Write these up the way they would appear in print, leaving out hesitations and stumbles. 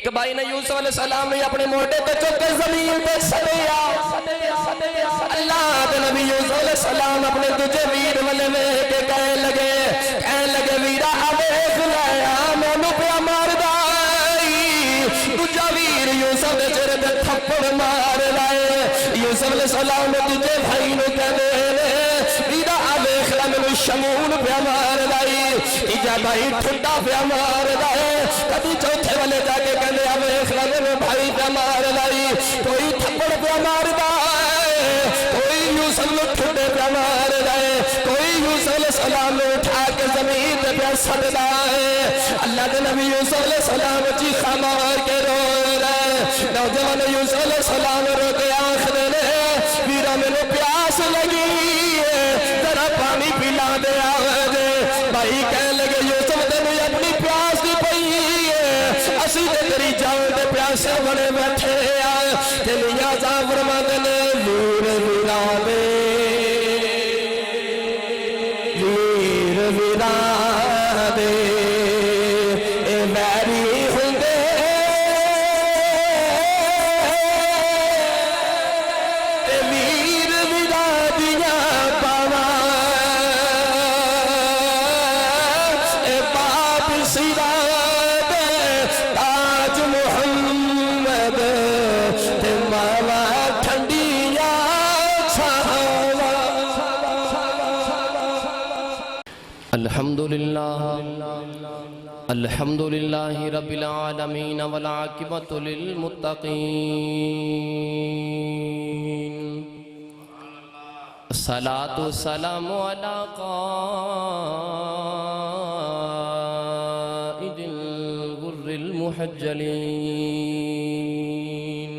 ایک بھائی نے یوسف علیہ السلام نے اپنے موٹے کو چک کے زمین پہ سڑیا اللہ کے نبی یوسف علیہ السلام اپنے تجھے ویر والے میں کے کہنے لگے ویرا آویخ لیا مونو پیا مار دائی تجھا ویر یوسف دے چرے دے تھپڑ مار لائے یوسف علیہ السلام نے تجھے بھائی نو کہنے ویرا آویخ لیا میں شمون پیا مار لائی تیجا بھائی ٹھنڈا پیا مار لائے کبھی چوتھے والے جا کے کہنے آویخ لیا میں بھائی پیا مار لائی کوئی تھپڑ پیا مار دائے کوئی یوسف نے ٹھنڈے پیا مار لائے کوئی یوسف علیہ السلام نے اٹھا کے زمین پہ سڑ لائے اللہ کے نبی یوسف علیہ السلام چیخا مار کے رو رہے نوجوان یوسف علیہ السلام رو کے آخر نے ویرا میں نے پیاس لگی ذرا پانی پلا دے آوے بھائی کہنے لگے یوسف دے مجھے اپنی پیاس دی پئی اسی دے تیری جان دے پیاسے بنے بیٹھے آئے تیلیا جا فرما دنے ویر ویرا دے ویر ویرا دے اے میری ہندے اے ویر ویرا دیا پاوا اے باپ سیرا دے تاج محمد تے مالا ٹھنڈیا چھاوا الحمدللہ رب العالمین والعاقبۃ للمتقین الصلاة والسلام علی قائد الغر المحجلین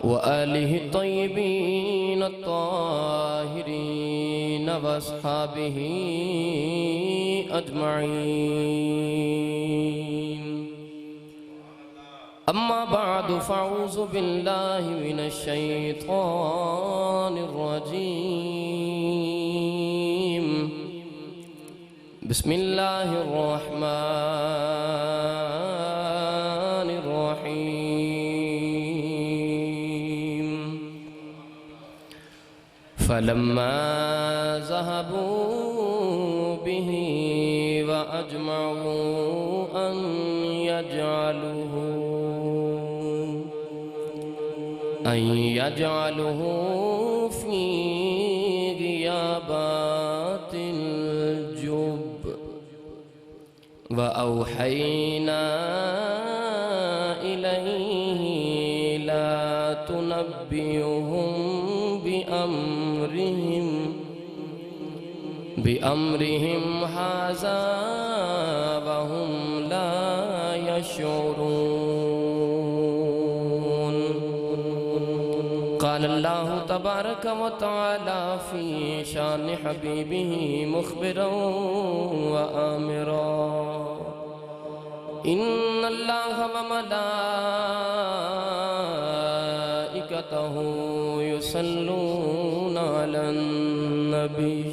وآلہ الطیبین الطاہرین واصحابہ اجمعین اما بعد فاعوذ باللہ من الشیطان الرجیم بسم اللہ الرحمن الرحیم فلما ذهبوا به وأجمعوا أن يجعلوه في غيابات الجب وأوحينا إليه لا تنبئهم بأمرهم هذا وهم لا يشعرون قال الله تبارك وتعالى في شان حبيبه مخبرا وآمرا إن الله وملائكته يصلون على النبي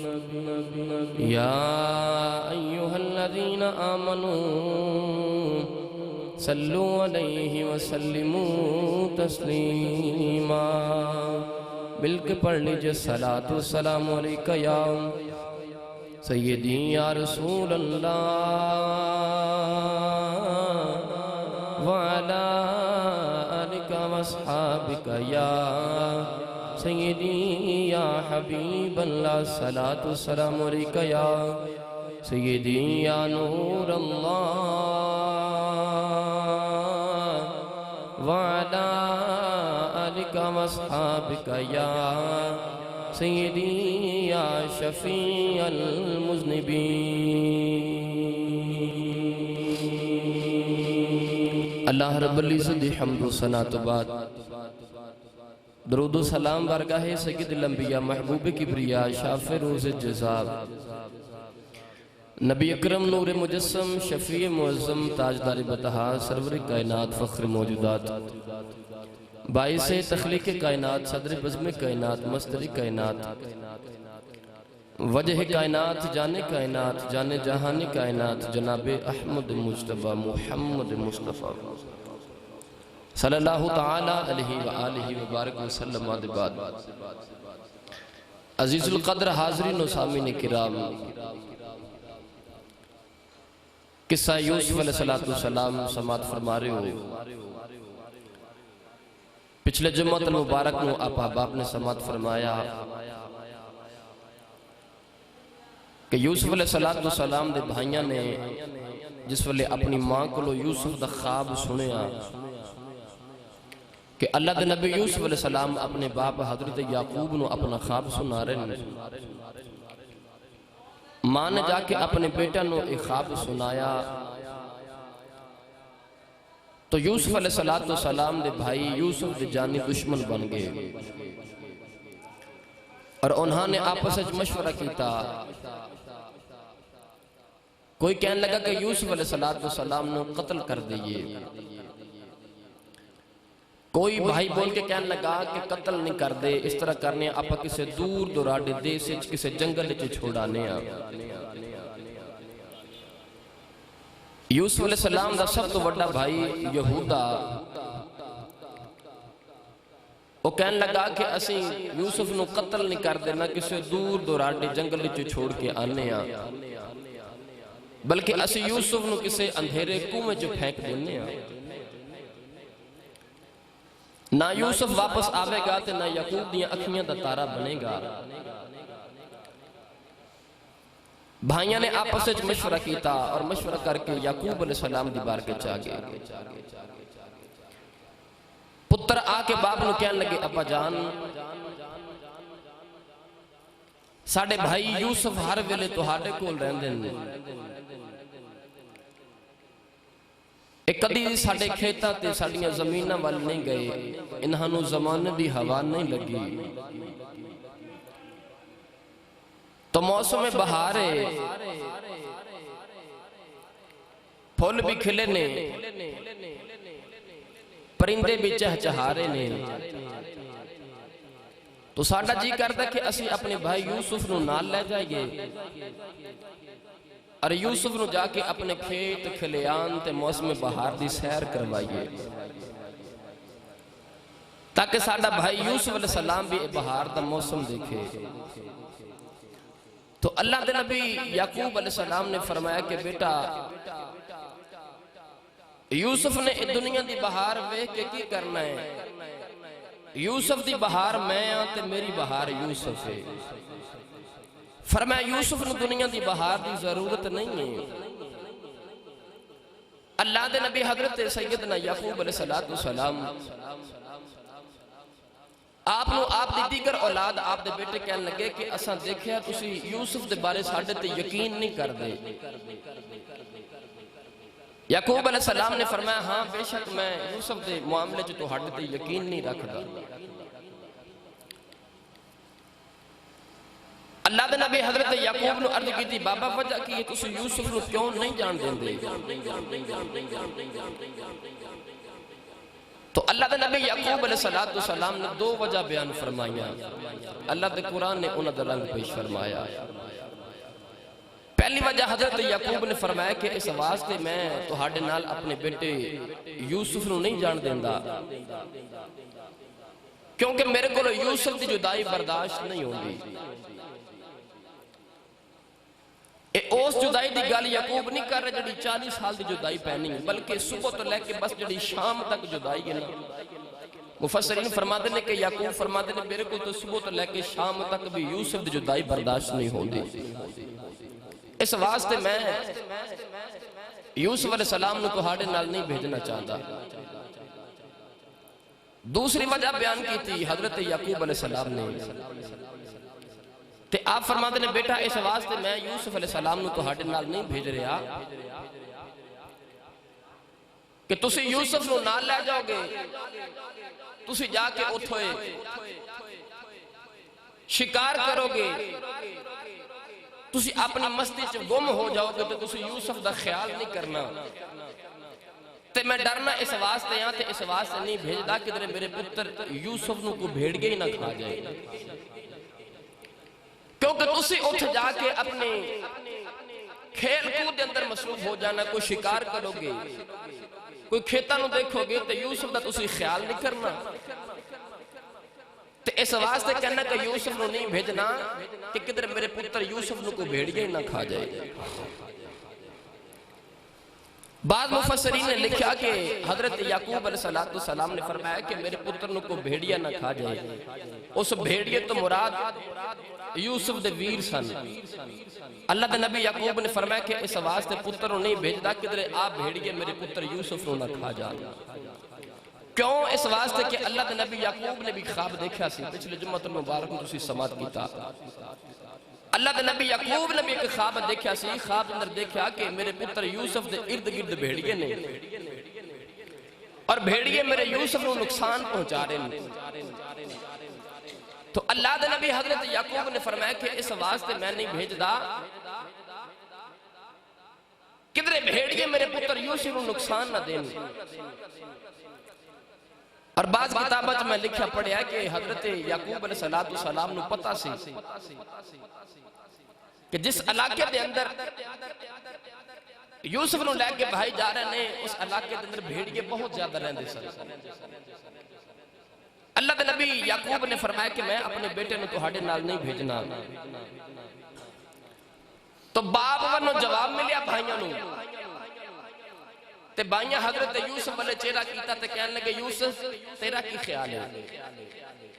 يا أيها الذين آمنوا صلوا عليه وسلموا تسليما مل کے پڑھ لیجئے صلاة والسلام علیکہ یا سیدی یا رسول اللہ وعلا آلک واصحابک یا سیدی یا حبیب اللہ صلاة والسلام علیکہ یا سیدی یا نور اللہ وعلا آلک واصحابک یا سیدی یا شفیع المذنبین اللہ رب العزت دی حمد و ثنا تو بعد درود و سلام بارگاہ سید الانبیاء محبوب کبریا شاف روز جزا نبی اکرم نور مجسم شفیع معظم تاجدار بطحا سرور کائنات فخر موجودات باعث تخلیق کائنات صدر بزم کائنات مستر کائنات وجہ کائنات جانے کائنات جانے جہان کائنات جناب احمد مصطفیٰ محمد مصطفیٰ صلی اللہ تعالی علیہ وآلہ وبارک وسلم آدھے بعد عزیز القدر حاضرین و سامعین کرام، قصہ یوسف علیہ السلام سماعت فرما رہے ہو۔ پچھلے جمعہ المبارک نو آپ احباب نے سماعت فرمایا کہ یوسف علیہ السلام دے بھائیاں نے جس ویلے اپنی ماں کو یوسف دا خواب سنیا کہ اللہ دے نبی یوسف علیہ السلام اپنے باپ حضرت یعقوب نو اپنا خواب سنا رہے ہیں، ماں نے جا کے اپنے بیٹا نو ایک خواب سنایا تو یوسف علیہ السلام دے بھائی یوسف دے جانی دشمن بن گئے اور انہوں نے آپس میں مشورہ کیتا۔ کوئی کہنے لگا کہ یوسف علیہ السلام نے قتل کر دیئے، کوئی بھائی بول کے کہنے لگا کہ قتل نہیں کر دے، اس طرح کرنے آپ کسے دور دوراڈے دے سے کسے جنگل چے چھوڑانے آ۔ یوسف علیہ السلام دا سب تو بڑا بھائی یہودا وہ کہنے لگا کہ اسی یوسف نو قتل نہیں کر دینا، کسے دور دوراڈے جنگل چے چھوڑ کے آنے آ، بلکہ اسی یوسف نو کسے اندھیرے کنویں چے پھینک دینے آ۔ نہ یوسف واپس آوے گا تے نہ یعقوب دیاں اکھیاں دا تارا بنے گا۔ بھائیاں نے آپس میں مشورہ کیتا اور مشورہ کر کے یعقوب علیہ السلام دی بار کے چاگے پتر آ کے باپ نو کہنے لگے ابا جان ساڑھے بھائی یوسف ہر ویلے تو ہاڑے کول رہندے ہیں، ایک قدی ساڑھے کھیتا تے ساڑھیاں زمینہ وال نہیں گئے، انہانو زمانے دی ہوا نہیں لگی، تو موسم بہارے پھول بھی کھلے نے، پرندے بھی چہچہارے نے، تو ساڑھا جی کرتا کہ اسی اپنے بھائی یوسف نو نال لے جائے اور یوسف نو جا کے اپنے کھیت کھلیان تے موسم بہار دی سیر کروائیے تاکہ ساڑھا بھائی یوسف علیہ السلام بھی بہار دا موسم دیکھے۔ تو اللہ دے نبی یعقوب علیہ السلام نے فرمایا کہ بیٹا یوسف نے دنیا دی بہار ویکھ کے کی کرنا ہے، یوسف دی بہار میں تے میری بہار یوسف ہے۔ فرمایا یوسف نے دنیا دی بہار دی ضرورت نہیں ہے۔ اللہ دے نبی حضرت سیدنا یعقوب علیہ السلام آپ دی دیگر اولاد آپ دے بیٹے کہنے لگے کہ اساں دیکھیا تسی یوسف دے بارے ساڑھے تے یقین نہیں کر دے۔ یعقوب علیہ السلام نے فرمایا ہاں بے شک میں یوسف دے معاملے جو تو ہاڑے تے یقین نہیں رکھ دا۔ اللہ دے نبی حضرت یعقوب نو عرض کی تھی بابا وجہ کی یہ تسی یوسف نو کیوں نہیں جان دیں دے؟ تو اللہ دے نبی یعقوب علیہ السلام نے دو وجہ بیان فرمائیا، اللہ دے قرآن نے انہوں دا رنگ پیش فرمایا۔ پہلی وجہ حضرت یعقوب نے فرمایا کہ اس واسطے میں تو ہاڑے نال اپنے بیٹے یوسف نو نہیں جان دیندہ کیونکہ میرے کو یوسف دی جدائی برداشت نہیں ہوگی۔ اس جدائی دی گالی یعقوب نہیں کر رہے جڑی 40 سال دی جدائی پہنی بلکہ صبح تو لے کے بس جڑی شام تک جدائی ہے۔ مفسرین فرماتے ہیں کہ یعقوب فرماتے ہیں میرے کو تو صبح تو لے کے شام تک بھی یوسف دی جدائی برداشت نہیں ہوگی، اس واسطے میں یوسف علیہ السلام نے تو ہاڑے نال نہیں بھیجنا چاہتا۔ دوسری وجہ بیان کی تھی حضرت یعقوب علیہ السلام نے تے آپ فرماتے ہیں بیٹا اس واسطے میں یوسف علیہ السلام نے تو ہاڑے نال نہیں بھیج رہا کہ تسی یوسف نو نال لے جاؤ گے، تسی جا کے اتھوئے شکار کرو گے، تسی اپنی مستی چ گم ہو جاؤ گے تو تسی یوسف دا خیال نہیں کرنا، تے میں ڈرنا اس واسطے ہاں تے اس واسطے نہیں بھیجدا کہ میرے پتر یوسف نو کو بھیڑ گئی نہ کھا جائے۔ کیونکہ تسی اٹھ جا کے اپنے کھیل کود دے اندر مصروف ہو جانا، کوئی شکار کرو گے، کوئی کھیتاں نو دیکھو گے تو یوسف دا تسی خیال نہیں کرنا، تو اس واسطے کہنا کہ یوسف نو نہیں بھیجنا کہ کدھر میرے پتر یوسف نو کو بھیڑیے نہ کھا جائے۔ بعض مفسرین نے لکھا کہ حضرت یعقوب علیہ السلام نے فرمایا کہ میرے پتر نو کو بھیڑیا نہ کھا جائے۔ اس بھیڑیے تو مراد یوسف دے ویر سن۔ اللہ دے نبی یعقوب نے فرمایا کہ اس واسطے پتر نو نہیں بھیجدا کدھر آپ بھیڑیے میرے پتر یوسف نو نہ کھا جائے۔ کیوں؟ اس واسطے کہ اللہ دے نبی یعقوب نے بھی خواب دیکھا سی، پچھلے جمعہ المبارک میں تسی سماعت کیتا۔ اللہ دے نبی یعقوب نے بھی ایک خواب دیکھا سی، خواب اندر دیکھا کہ میرے پتر یوسف دے ارد گرد بھیڑیے نے اور بھیڑیے میرے یوسف کو نقصان پہنچا رہے ہیں۔ تو اللہ دے نبی حضرت یعقوب نے فرمایا کہ اس واسطے میں نہیں بھیجدا کدھر بھیڑیے میرے پتر یوسف کو نقصان نہ دیں۔ اور بعض کتابت میں لکھا پڑھیا کہ حضرت یعقوب علیہ السلام نو پتہ سی کہ جس علاقے دے اندر یوسف نو لے کے بھائی جا رہے ہیں اس علاقے دے اندر بھیڑیے بہت زیادہ رہندے سن۔ اللہ دے نبی یعقوب نے فرمایا کہ میں اپنے بیٹے نو تہاڈے نال نہیں بھیجنا۔ تو باپ ونو جواب ملیا بھائیاں نو، تے بھائیاں حضرت یوسف والے چہرہ کیتا تے کہنے لگے یوسف تیرا کی خیال ہے،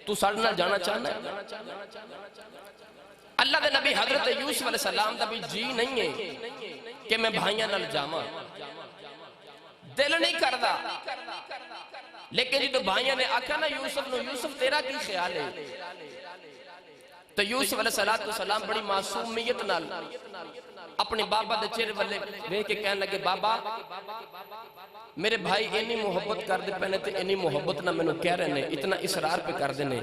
تو ساڑھنا جانا چاہنا ہے؟ اللہ دے نبی حضرت یوسف علیہ السلام دا بھی جی نہیں ہے کہ میں بھائیاں نال جاواں، دل نہیں کردا، لیکن جدو بھائیاں نے آکھا نا یوسف نو یوسف تیرا کی خیال ہے، تو یوسف علیہ السلام بڑی معصومیت نال اپنے بابا دے چہرے والے وے کے کہنے لگے بابا میرے بھائی انی محبت کر دے پہنے تے انی محبت نہ میں نو کہہ رہے ہیں، اتنا اسرار پہ کر دینے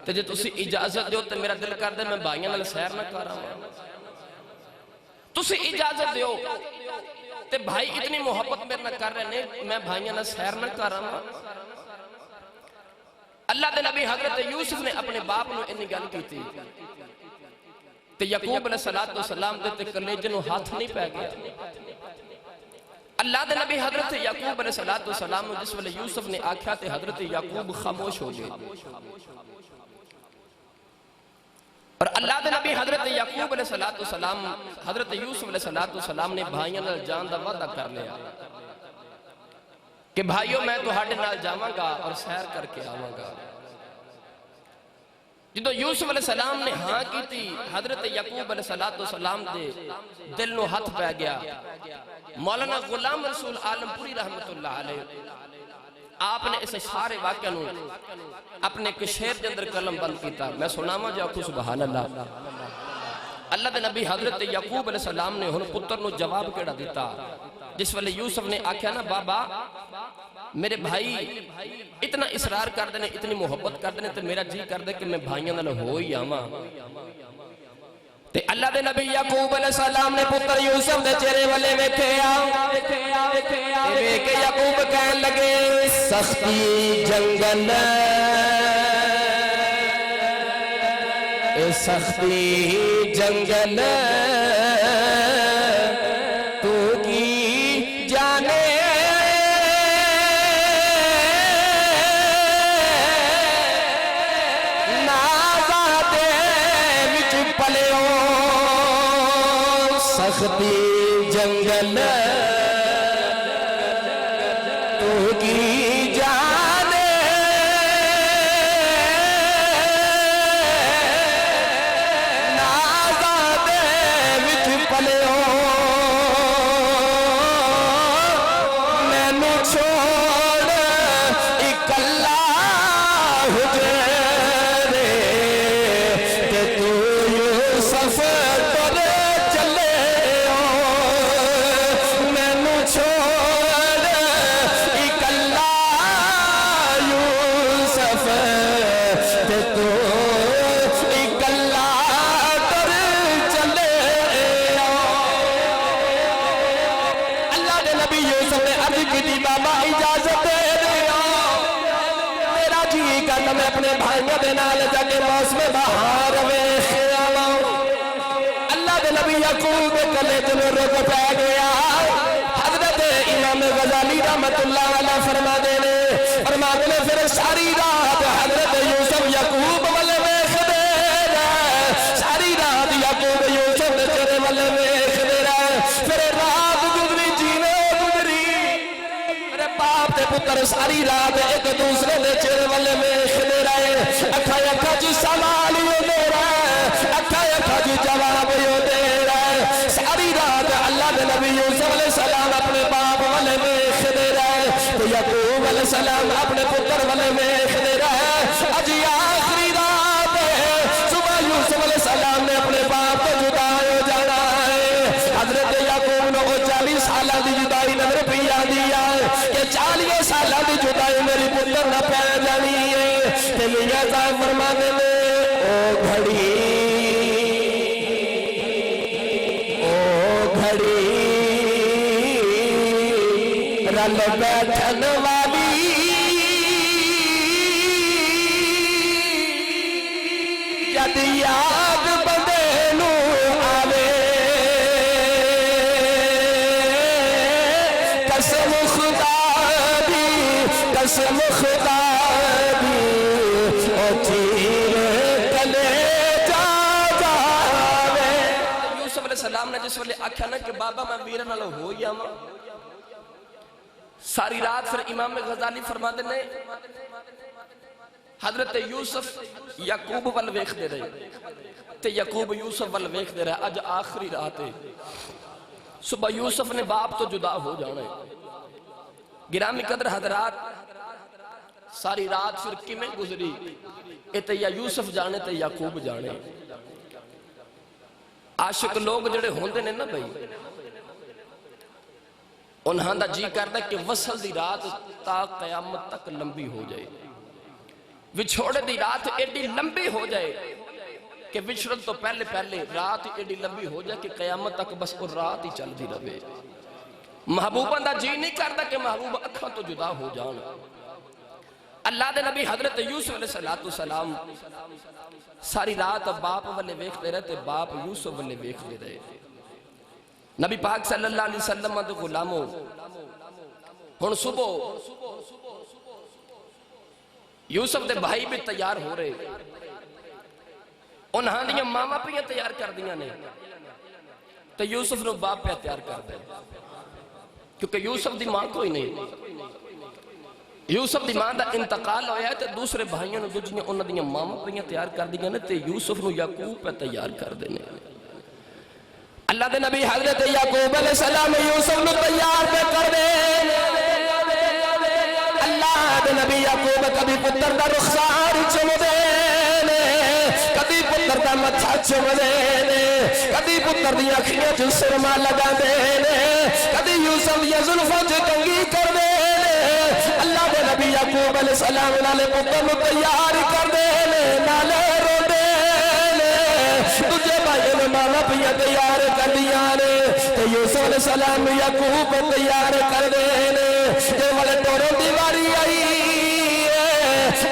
تے جے تسی اجازت دیو تے میرا دل کر دے میں بھائیاں نال سیر نہ کر رہا ہوں، تسی اجازت دیو تے بھائی اتنی محبت میرے نہ کر رہے ہیں میں بھائیاں نال سیر نہ کر رہا ہوں۔ اللہ دے نبی حضرت یوسف نے اپنے باپ نو انی گل کی تھی تے یعقوب علیہ السلام دے تے کلیجے نو ہاتھ نہیں پہ گیا۔ اللہ دے نبی حضرت یعقوب علیہ السلام جس ویلے یوسف نے آکھیا تے حضرت یعقوب خاموش ہو گئے، اور اللہ دے نبی حضرت یعقوب علیہ السلام حضرت یوسف علیہ السلام نے بھائیاں نال جان دا وعدہ کر لیا کہ بھائیو میں تہاڈے نال جاواں گا اور سیر کر کے آواں گا۔ جدو یوسف علیہ السلام نے ہاں کی تھی حضرت یعقوب علیہ السلام دے دل نو ہاتھ پہ گیا۔ مولانا غلام رسول عالم پوری رحمت اللہ علیہ آپ نے اس سارے واقعہ نو اپنے شعر دے اندر قلم بند کیتا، میں سناواں جا کو سبحان اللہ۔ اللہ دے نبی حضرت یعقوب علیہ السلام نے ہن پتر نو جواب کیڑا دیتا جس والے یوسف نے آکھیا نا بابا میرے بھائی اتنا اصرار کر دینے اتنی محبت کر دینے تو میرا جی کر دے کہ میں بھائیاں نال ہو ہی آواں۔ تے اللہ دے نبی یعقوب علیہ السلام نے پتر یوسف دے چہرے والے ویکھیا تے ویکھ کے یعقوب کہن لگے سختی جنگل اے سختی جنگل تو کی جانے سختی جنگل تو کی جانے نازادے وچ پلیو میں نو چھوڑ اکلا حجرے کہ تو یوسف میں اپنے بھائیوں دے نال جا کے موسم بہار ویکھ آواں۔ یعقوب کلے میں رک پہ گیا حضرت امام غزالی رحمت اللہ علیہ فرما دینے پھر ساری رات حضرت یوسف یعقوب والے ویکھدے رہے ساری رات یعقوب یوسف دے چہرے والے ویکھدے رہے پھر رات گزری جینے گزری میرے باپ تے پتر ساری رات ایک دوسرے دے چہرے والے ویکھدے رہے اکھا جی سوال ہوندے رہے اکھا جی جواب ہوندے رہے ساری رات اللہ دے نبی یوسف علیہ السلام اپنے باپ والے ویکھدے رہے تو یعقوب علیہ السلام اپنے پتر والے ویکھدے رہے اجی آخری رات صبح یوسف علیہ السلام نے اپنے باپ کو جدا ہو جانا ہے حضرت یعقوب نے 40 سالہ دی جدائی نظر پی آدھی ہے کہ 40 سالہ دی جدائی میری پتر نہ پہ جانی ہے کہ میاں صاحب فرمانے میں او گھڑی رل بیٹھن والی جد یاد بندے نو آوے قسم خدا دی او تیر کلے جا جاوے یوسف علیہ السلام نے جس ویلے آکھیا نا کہ بابا میں ویرے نال ہو یا ماں ساری رات پھر امام غزالی فرما دینے حضرت یوسف یعقوب وال ویکھ دے رہے تے یعقوب یوسف وال ویکھ دے رہے اج آخری رات ہے صبح یوسف نے باپ تو جدا ہو جانا ہے گرامی قدر حضرات ساری رات پھر کمیں گزری اتے یا یوسف جانے تے یعقوب جانے عاشق لوگ جڑے ہوندے نے نا بھائی انہاں دا جی کرتا کہ وصل دی رات تا قیامت تک لمبی ہو جائے وچھوڑے دی رات ایڈی لمبی ہو جائے کہ وچھڑن تو پہلے رات ایڈی لمبی ہو جائے کہ قیامت تک بس اور رات ہی چل دی رہے محبوبہ دا جی نہیں کرتا کہ محبوب اکھاں تو جدا ہو جانا اللہ دے نبی حضرت یوسف علیہ السلام ساری رات باپ والے ویکھ دے رہے تے باپ یوسف والے ویکھ دے رہے نبی پاک صلی اللہ علیہ وسلم دے غلاموں ہن صبح یوسف دے بھائی بھی تیار ہو رہے انہاں دیاں ماما پیاں تیار کر دیاں نے تو یوسف نو باپ پہ تیار کر دے کیونکہ یوسف دی ماں کوئی نہیں یوسف دی ماں دا انتقال ہویا ہے تو دوسرے بھائیوں نے دوجیاں انہاں دیاں ماما پیاں تیار کر دیاں نے تو یوسف نو یعقوب پہ تیار کر دینے اللہ دے نبی حضرت یعقوب علیہ السلام یوسف نو تیار پہ کر دے اللہ دے نبی یعقوب کبھی پتر دا رخسار چم دے کبھی پتر دا متھا چم دے کبھی پتر دی اکھیاں چ سرما لگا دے کبھی یوسف دی زلفاں چ کنگھی کر دے اللہ دے نبی یعقوب علیہ السلام نالے پتر نو تیار کر دے نالے رو دے تجھے بھائی نے ماما پیا تیار کر دیا نے یوسف علیہ السلام یعقوب تیار کر دے تے والے ٹوروں دی واری آئی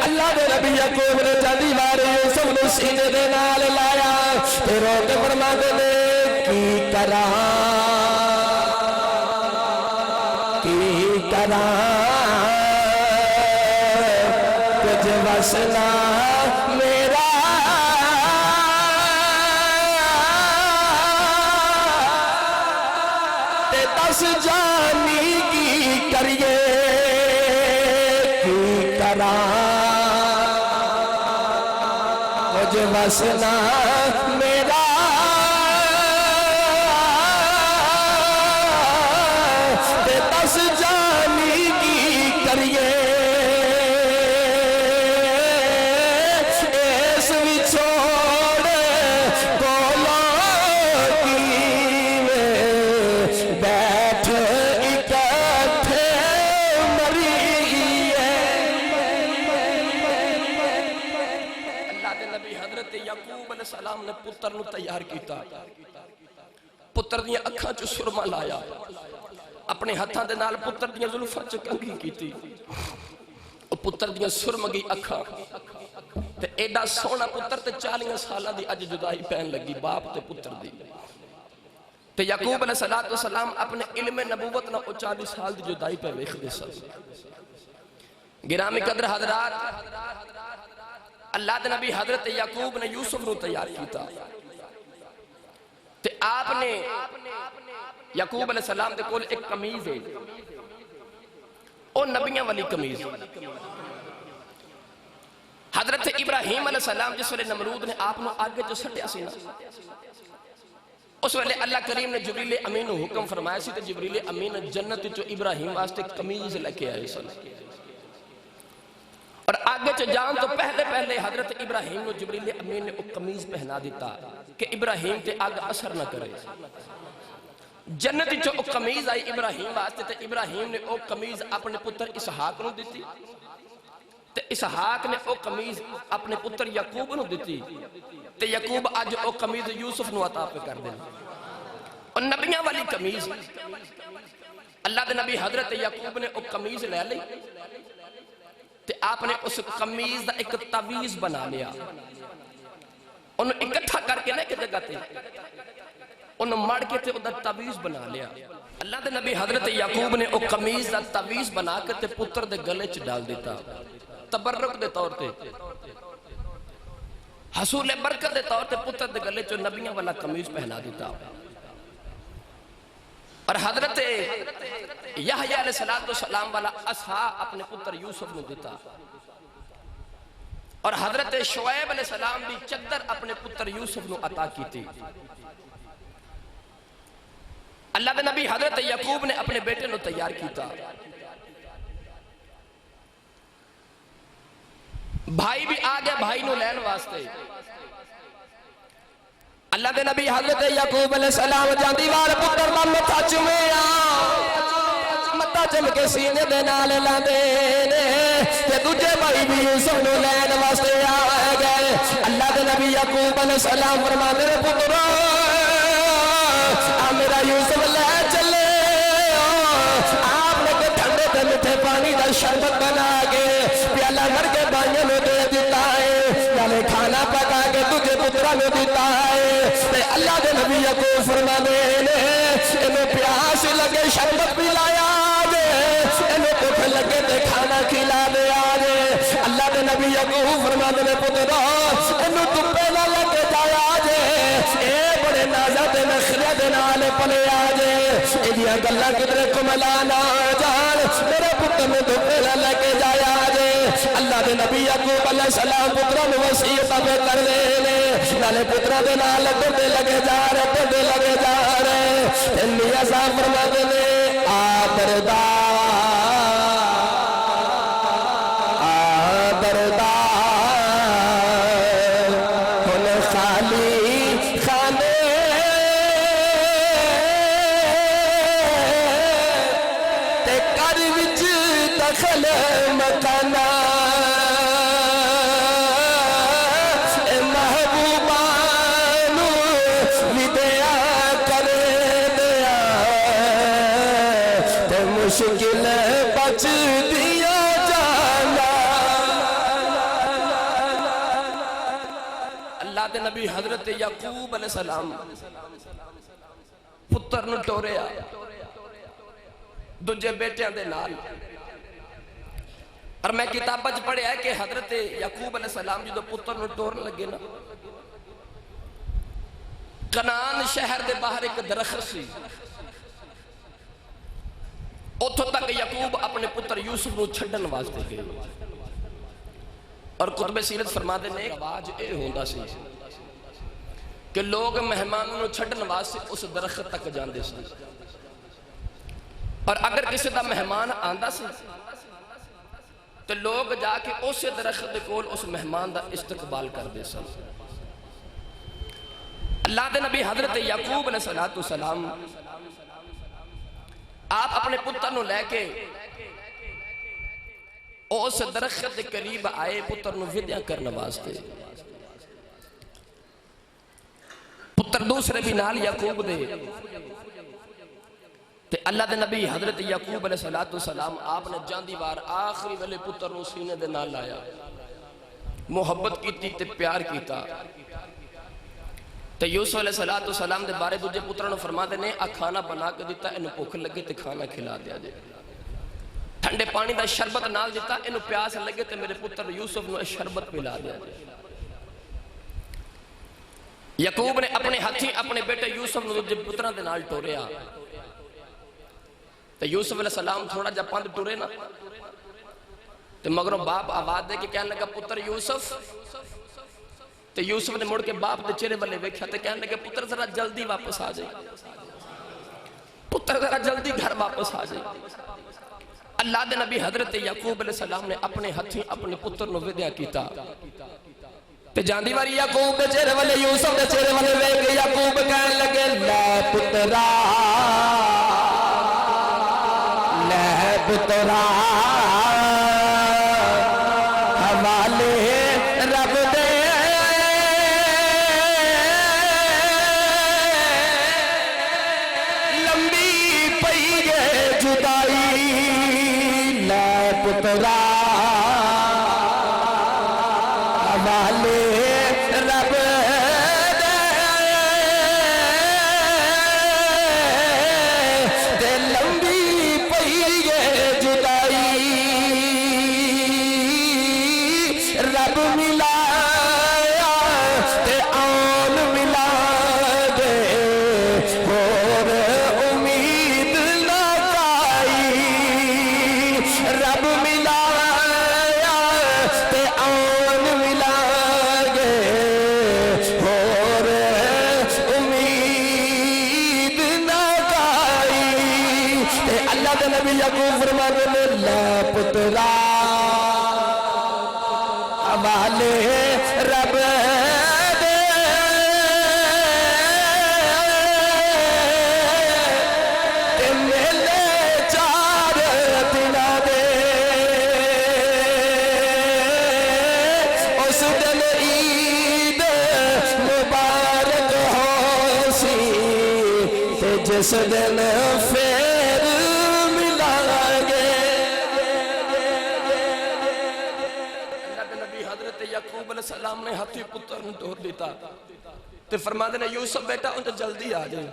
اللہ دے نبی یعقوب نے جاندی وار یوسف نو سینے دے نال لایا تے رو کے فرما دے کی کراں کچھ وسنا میرا دس جانی کی کریے کی کراں کچھ وسنا میرا دس جانی کی کریے اس وچھوڑ کولوں کی میں بیٹھ اکٹھے مری ہے اللہ دے نبی حضرت یعقوب علیہ السلام نے پتر نو تیار کیتا پتر دیاں اکھاں چ سرما لایا اپنے ہتھاں دے نال پتر دیاں زلفاں چ کنگھی کیتی او پتر دیاں سرمگی اکھاں تے ایڈا سونا پتر تے 40 سالاں دی اج جدائی پہن لگی باپ تے پتر دی تو یعقوب علیہ السلام اپنے علم نبوت نہ 40 سال دی جدائی پہ ویکھ دے سن گرامی قدر حضرات اللہ دے نبی حضرت یعقوب نے یوسف نو تیار کیتا تے آپ نے یعقوب علیہ السلام دے کول ایک قمیض ہے او نبیاں والی قمیض حضرت ابراہیم علیہ السلام جس ویلے نمرود نے آپ نو آگے جو سٹیا سی نا اس ویلے اللہ کریم نے جبریل امین نو حکم فرمایا سی تے جبریل امین جنت جو ابراہیم واسطے قمیض لے کے آئے سن اور آگے چ جان تو پہلے حضرت ابراہیم نو جبریل امین نے ایک قمیض پہنا دیتا کہ ابراہیم تے آگ اثر نہ کرے جنت جو ایک قمیض آئی ابراہیم واسطے تے ابراہیم نے ایک قمیض اپنے پتر اسحاق نو دیتی تے اسحاق نے ایک قمیض اپنے پتر یعقوب نو دیتی تے یعقوب آج ایک قمیض یوسف نو عطا پہ کر دینا اور نبیاں والی قمیض اللہ دے نبی حضرت یعقوب نے ایک قمیض لے لی تے آپ نے اس قمیض دا ایک تعویذ بنا لیا انہوں اکٹھا کر کے نہیں کہ جگہ تے انہوں مڑ کے تے ادھر تعویذ بنا لیا اللہ دے نبی حضرت یعقوب نے او قمیض دا تعویذ بنا کے تے پتر دے گلے چ ڈال دیتا تبرک دے طور تے حصول برکت دے طور تے پتر دے گلے چ نبیاں والا قمیض پہنا دیتا اور حضرت یحییٰ علیہ السلام والا عصا اپنے پتر یوسف نے دیتا اور حضرت شعیب علیہ السلام بھی چادر اپنے پتر یوسف نے عطا کی تھی اللہ دے نبی حضرت یعقوب نے اپنے بیٹے نو تیار کیتا بھائی بھی آ گیا بھائی نو لین واسطے اللہ دے نبی حضرت یعقوب علیہ السلام جاندی وال پتر دا متھا چومیا متھا چم کے سینے دے نال لاندے تے دوجے بھائی بھی یوسف نو لین واسطے آ گئے اللہ دے نبی یعقوب علیہ السلام فرماندے نے پتر میرا یوسف لے چلے آپ نے کہ ٹھنڈے تے میٹھے پانی دا شربت بنا کے پیالہ بھر کے بھائیوں نے دے دیتا ہے نالے کھانا پکا کے تجھے پترا نے دیتا ہے تے اللہ دے نبی یعقوب فرمانے نے انہیں پیاس لگے شربت پلایا دے انہیں بھوک لگے تے کھانا کھلا دے آجے اللہ دے نبی یعقوب فرمانے نے پترا انہیں دبے نہ لگے جایا جے اے بڑے نازہ دے نخرہ دے نالے پلے آجے ایدیا گلہ کدرے کو ملانا جان میرے پتر میں دبے نہ لگے جایا جے اللہ دے نبی یعقوب علیہ السلام پتروں میں وسیعت پہ کر لینے نالے پتروں دے نال دے لگے جا رہے دے لگے جا رہے انہی عذاب فرما دینے آبردار ہن خالی خانے تے کر وچ دخل مکانا محبوبانو ودیا کر دیا تے مشکل بچ دیا جانا اللہ دے نبی حضرت یعقوب علیہ السلام پتر نو ٹوریا دوجے بیٹیاں دے نال اور میں کتاب بچ پڑھے ہے کہ حضرت یعقوب علیہ السلام جو پتر نو ٹورن لگے نا کنان شہر دے باہر ایک درخت سی اتھو تک یعقوب اپنے پتر یوسف نو چھڑن واسطے گئے اور قطب سیرت فرما دے نے آواز اے ہوندا سی کہ لوگ مہمانوں نو چھڑن واسطے اس درخت تک جاندے سی اور اگر کسی دا مہمان آندا سی تو لوگ جا کے اس درخت دے کول اس مہمان دا استقبال کر دے سن اللہ دے نبی حضرت یعقوب علیہ السلام آپ اپنے پتر نو لے کے اس درخت دے قریب آئے پتر نو ودیع کرنے واسطے پتر دوسرے بھی نال یعقوب دے تے اللہ دے نبی حضرت یعقوب علیہ السلام آپ نے جاندی بار آخری والے پتر نو سینے دے نال لایا محبت کیتی تے پیار کیتا تو یوسف علیہ السلام دے بارے دوجے پتروں نے فرما دینے کھانا بنا کے دیتا انہوں بھوک لگے تے کھانا کھلا دیا جائے ٹھنڈے پانی دا شربت نال دیتا انہوں پیاس لگے تے میرے پتر یوسف نے شربت پلا دیا جائے یعقوب نے اپنے ہاتھی اپنے بیٹے یوسف نے دوجے پتروں دے نال ٹوریا تو یوسف علیہ السلام تھوڑا جا پاند ٹورے نا تو مگروں باپ آواز دے کہ کہنے لگا پتر یوسف تو یوسف نے مڑ کے باپ دے چہرے والے ویکھیا تے کہنے لگے پتر ذرا جلدی واپس آ جائے پتر ذرا جلدی گھر واپس آ جائے اللہ دے نبی حضرت یعقوب علیہ السلام نے اپنے ہاتھی اپنے پتر نو ودیا کیتا تے جاندی واری یعقوب دے چہرے والے یوسف دے چہرے والے ویکھ کے یعقوب کہنے لگے لے پترا حوالے رب دے لمبی پئی ہے جدائی لے پترا حوالے رب دے لمبی پئی ہے جدائی رب ملایا تے آن ملا دے اور امید لگائی رب ملایا تے آن ملا دے اور امید لگائی تے اللہ دے نبی یعقوب فرماتے ہیں لے پترا حوالے رب دے تے میلے چار دنا دے اس دن عید مبارک ہو سی تے جس دن پھر ملا گے یعقوب علیہ السلام نے ہاتھی پتر نے ٹور دیتا تے فرما دینے یوسف بیٹا انجھے جلدی آ جائے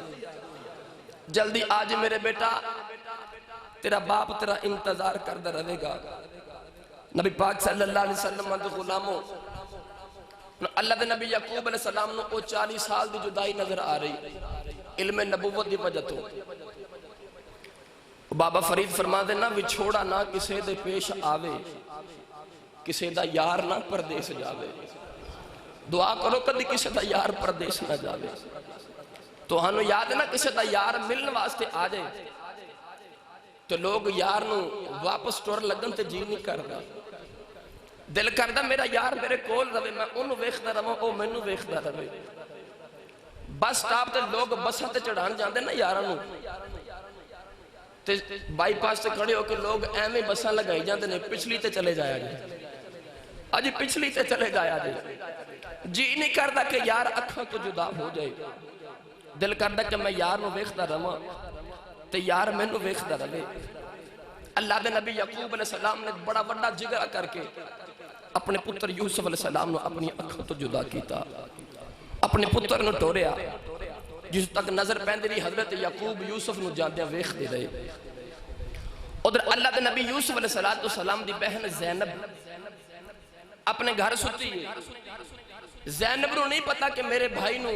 جلدی آ جائے میرے بیٹا تیرا باپ تیرا انتظار کردہ رہے گا نبی پاک صلی اللہ علیہ وسلم دے غلاموں اللہ دے نبی یعقوب علیہ السلام نے 40 سال دی جدائی نظر آ رہی علم نبوت دی وجہ تو بابا فرید فرما دینا وچھوڑا نہ کسے دے پیش آوے کسے دا یار نہ پردیس جاوے دعا کرو کدی کسے دا یار پردیس نہ جاوے تو ہنو یاد ہے نا کسے دا یار ملن واسطے آ جائے تو لوگ یار نو واپس ٹور لگن تے جی نہیں کردہ دل کردہ میرا یار میرے کول روے میں انہوں ویکھدہ رہا او مینوں ویکھدہ رہے بس سٹاپ تے لوگ بساں تے چڑھان جاندے نا یارانو تے بائی پاس تے کھڑے ہو کے لوگ ایمیں بساں لگائی جاندے نے پچھلی تے چلے جایا جائے آج پچھلی تے چلے جایا جائے جی نہیں کردہ کہ یار اکھاں تو جدا ہو جائے دل کردہ کہ میں یار نو ویکھدہ رہا تے یار میں نو ویکھدہ رہے اللہ دے نبی یعقوب علیہ السلام نے بڑا بڑا جگرہ کر کے اپنے پتر یوسف علیہ السلام نے اپنی اکھاں تو جدا کیتا اپنے پتر نو ٹوریا جس تک نظر پہندے رہی حضرت یعقوب یوسف نو جاندیا ویکھ دے رہے ادھر اللہ دے نبی یوسف علیہ السلام دی بہن زینب اپنے گھر ستی ہے زینب نو نہیں پتا کہ میرے بھائی نو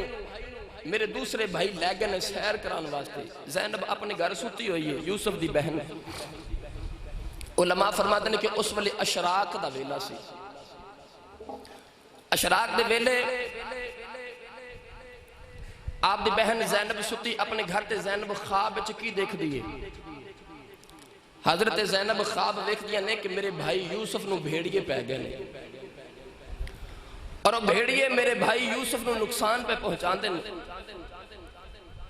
میرے دوسرے بھائی لے گئے نے سیر کران واسطے زینب اپنے گھر ستی ہوئی ہے یوسف دی بہن علماء فرماتے ہیں کہ اس والے اشراق دا ویلا سی اشراق دے ویلے آپ دی بہن زینب ستی اپنے گھر تے زینب خواب چکی دیکھ دیئے حضرت زینب خواب دیکھ دیا نے کہ میرے بھائی یوسف نو بھیڑیے پہ گئے اور وہ بھیڑیے میرے بھائی یوسف نو نقصان پہ پہنچان دیں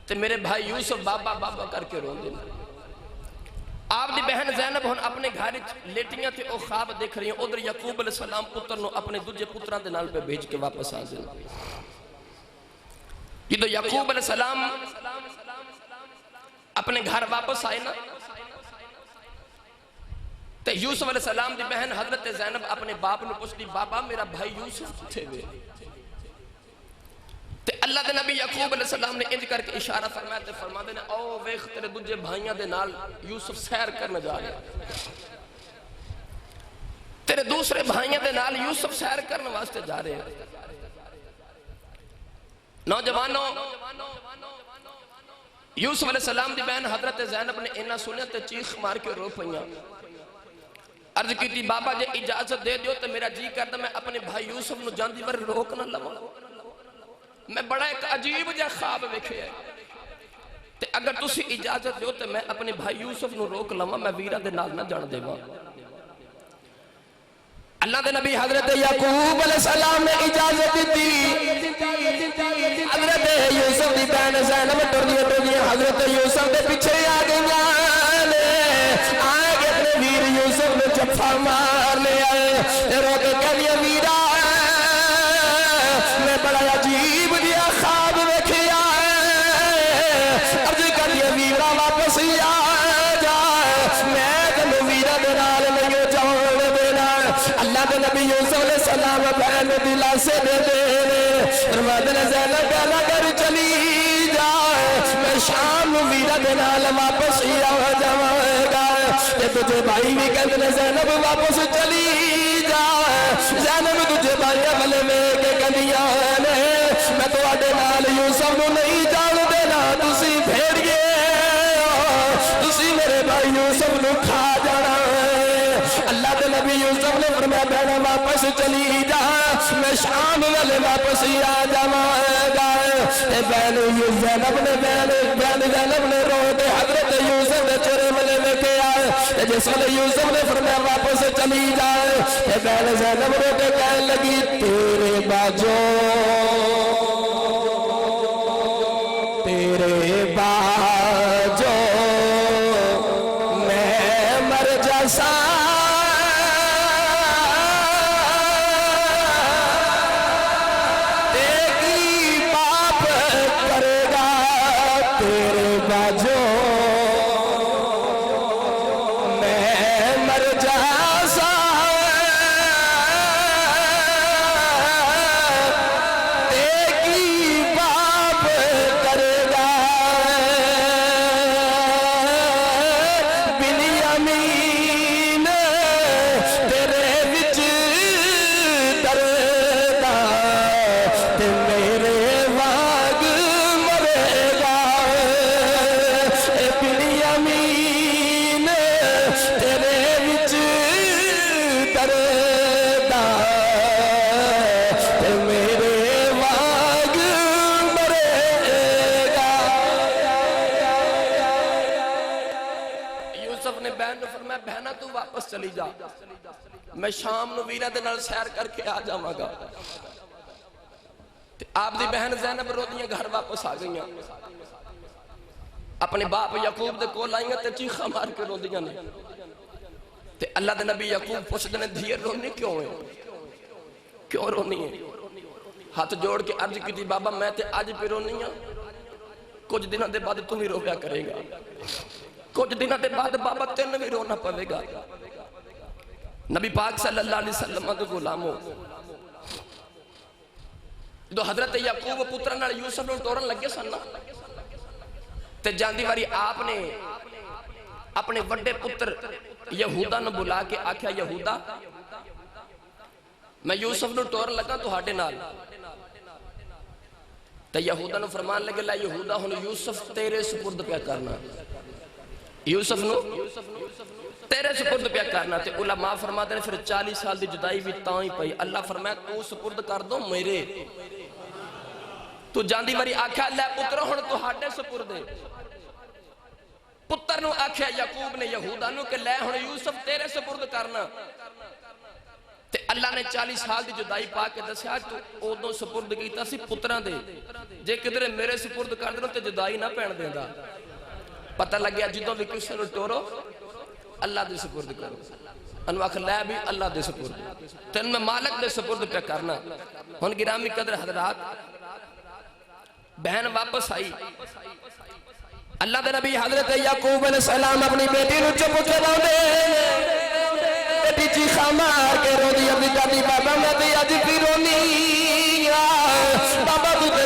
تے میرے بھائی یوسف بابا بابا کر کے رون دیں آپ دی بہن زینب ہن اپنے گھر لیٹیاں تھے او خواب دیکھ رہی ہیں ادھر یعقوب علیہ السلام پتر نو اپنے دوجے پتران دے نال پہ بھیج کے واپس آ دیں یہ تو یعقوب علیہ السلام اپنے گھر واپس آئے نا تے یوسف علیہ السلام دی بہن حضرت زینب اپنے باپ نے پوچھ دی بابا میرا بھائی یوسف تھے وے تے اللہ اللہ دے نبی یعقوب علیہ السلام نے انج کر کے اشارہ فرمایا تے فرما دے نے او ویکھ تیرے دوجے بھائیاں دے نال یوسف سیر کرنے جا رہا تیرے دوسرے بھائیاں دے نال یوسف سیر کرنے واسطے جا رہے ہیں نوجوانوں یوسف علیہ السلام دی بہن حضرت زینب نے انہا سنیا تے چیخ مار کے رو پئیاں عرض کی تھی بابا جے اجازت دے دیو تے میرا جی کرتا میں اپنے بھائی یوسف نو جاندی ور روک نہ لواں میں بڑا ایک عجیب جا خواب ویکھے ہے تے اگر تسی اجازت دیو تے میں اپنے بھائی یوسف نو روک لواں میں ویرہ دے نال نہ جان دیواں اللہ دے نبی حضرت یعقوب علیہ السلام نے اجازت دی حضرت یوسف دی بہن زینب ٹردی حضرت یوسف دے پیچھے آ گئیاں آگے اپنے ویر یوسف نے جفا مار لے آئے رو کے کہہ لیا ویرا میں بڑا عجیب دیا خواب ویکھیا عرض کر لیا ویرا واپس آ جا میں تینوں ویرا دے نال نہیں جان دینا اللہ کے نبی یوسف علیہ السلام بہن دلا سے دے دے رمضان زینب کہنا کر چلی جا میں شام ویرا دے نال واپس آ جاواں گا تے تجھے بھائی بھی کہندے زینب واپس چلی جا زینب تجھے بھائی والے میں کہ کہندیاں نے میں تواڈے نال یوسف نو نہیں جان دینا تسی بھیڑیے تسی میرے بھائی یوسف نو کھا جانا اللہ کے نبی یوسف نے فرمایا بہن واپس چلی جا میں شام والے واپس آ جاواں گا اے بہن زینب نے بہن زینب نے رو دے حضرت یوسف دے چہرے والے ویکھے آئے جس وقت یوسف نے فرمایا واپس چلی جائے اے بہن زینب رو کے کہنے لگی تیرے باجو میں مر جیسا تیری باپ کرے گا تیرے باجو میں مر جیسا تیری باپ کرے گا بنیامین تیرے وچ دردا تے میرے واگ مرے گا اے بنیامین تیرے وچ دردا تے میرے واگ مرے گا یوسف نے بہن نے فرمایا بہنا تو واپس چلی جا میں شام نو ویرہ دے نال سیر کر کے آ جاواں گا آپ دی بہن زینب رو دیاں گھر واپس آ گئیاں اپنے باپ یعقوب دے کول آئیاں تے چیخا مار کے رو دیاں نے تے اللہ دے نبی یعقوب پوچھدے نے دھیر رونی کیوں ہے کیوں رونی ہے ہاتھ جوڑ کے عرض کی تھی بابا میں تے آج پہ رونی ہاں کچھ دنوں دے بعد تم ہی رویا کرے گا کچھ دنوں دے بعد بابا تین بھی رونا پوے گا نبی پاک صلی اللہ علیہ وسلم دے غلاموں جو حضرت یعقوب پتران نال یوسف نو ٹورن لگے سن تے جاندی واری آپ نے اپنے وڈے پتر یہودا نو بلا کے آکھیا یہودا میں یوسف نو ٹورن لگا تہاڈے نال تے یہودا نو فرمان لگے لا یہودا ہن یوسف تیرے سپرد پیا کرنا یوسف نو تیرے سپرد پیا کرنا تے علماء فرماتے ہیں پھر 40 سال دی جدائی بھی تاں ہی پئی اللہ فرمایا تو سپرد کر دو میرے تو جاندی واری آکھیا لے پتر ہن تہاڈے سپرد پتر نو آکھیا یعقوب نے یہودا نو کہ لے ہن یوسف تیرے سپرد کرنا تے اللہ نے 40 سال دی جدائی پا کے دسیا تو اودوں سپرد کیتا سی پتراں دے جے کدھر میرے سپرد کر دے تے جدائی نہ پین دیندا پتہ لگ گیا جدوں بھی کسے نو ٹورو اللہ دے سپرد کرو انو آکھ لے بھی اللہ دے سپرد تین میں مالک دے سپرد پہ کرنا ہن گرامی قدر حضرات بہن واپس آئی اللہ دے نبی حضرت یعقوب علیہ السلام اپنی بیٹی نو چپ کرا دے بیٹی چیخا مار کے رو دی اپنی جاتی بابا میں تے اج بھی رونی بابا تو تے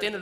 3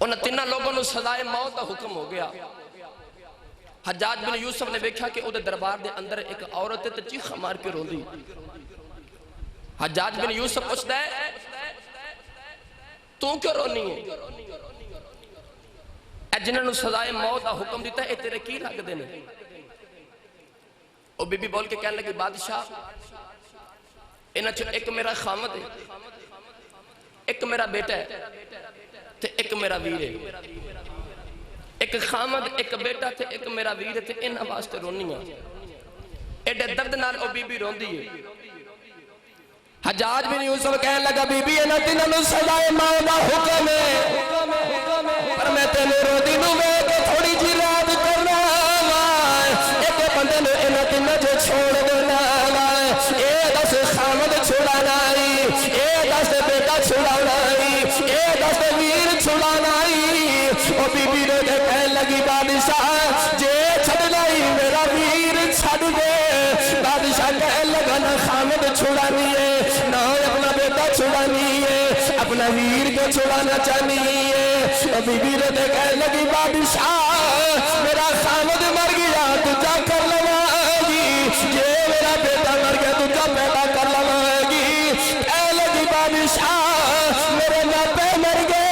ان تینوں لوگوں نے سزائے موت کا حکم ہو گیا۔ حجاج بن یوسف نے دیکھا کہ وہ دربار دے اندر ایک عورت تے چیخ مار کے روندی۔ حجاج بن یوسف پوچھتا ہے تو کیوں رونی ہے؟ اے جنہوں نے سزائے موت کا حکم دیتا ہے اے تیرے کی لگ دینے؟ وہ بی بی بول کے کہنے لگی بادشاہ انہاں چو ایک میرا خامد ہے، ایک میرا بیٹا ہے تے ایک میرا ویر ہے۔ ایک خامد ایک بیٹا تے ایک میرا ویر ہے تے انہاں واسطے رونی ہے۔ ایڈے درد نال او بی بی روندی ہے۔ حجاج بن یوسف کہنے لگا بی بی انہاں تینوں نوں سزائے موت دا حکم ہے، پر میں تینوں روندی نوں ویکھ کے تھوڑی جی رات کرنا وا، ایک بندے نوں انہاں تینوں جو چھوڑ دینا وا، اے دس خامد چھڑانا ہے، اے دس بیٹا چھڑانا ہے، اے دس ویر چھڑانا ہے۔ او بی بی نے کہنے لگی بادشاہ جے چھڑنا ہی میرا ویر چھڑ دے۔ بادشاہ کہنے لگا نہ خامد چھڑانی ہے نہ اپنا بیٹا چھڑانی ہے، اپنا ویر کو چھڑانا چاہنی ہے۔ او بی بی نے کہنے لگی بادشاہ میرا خامد مر گیا تجھا کر لوائے گی، جے میرا بیٹا مر گیا تجھا پیدا کر لوائے گی۔ کہنے لگی بادشاہ میرے ناپے مر گئے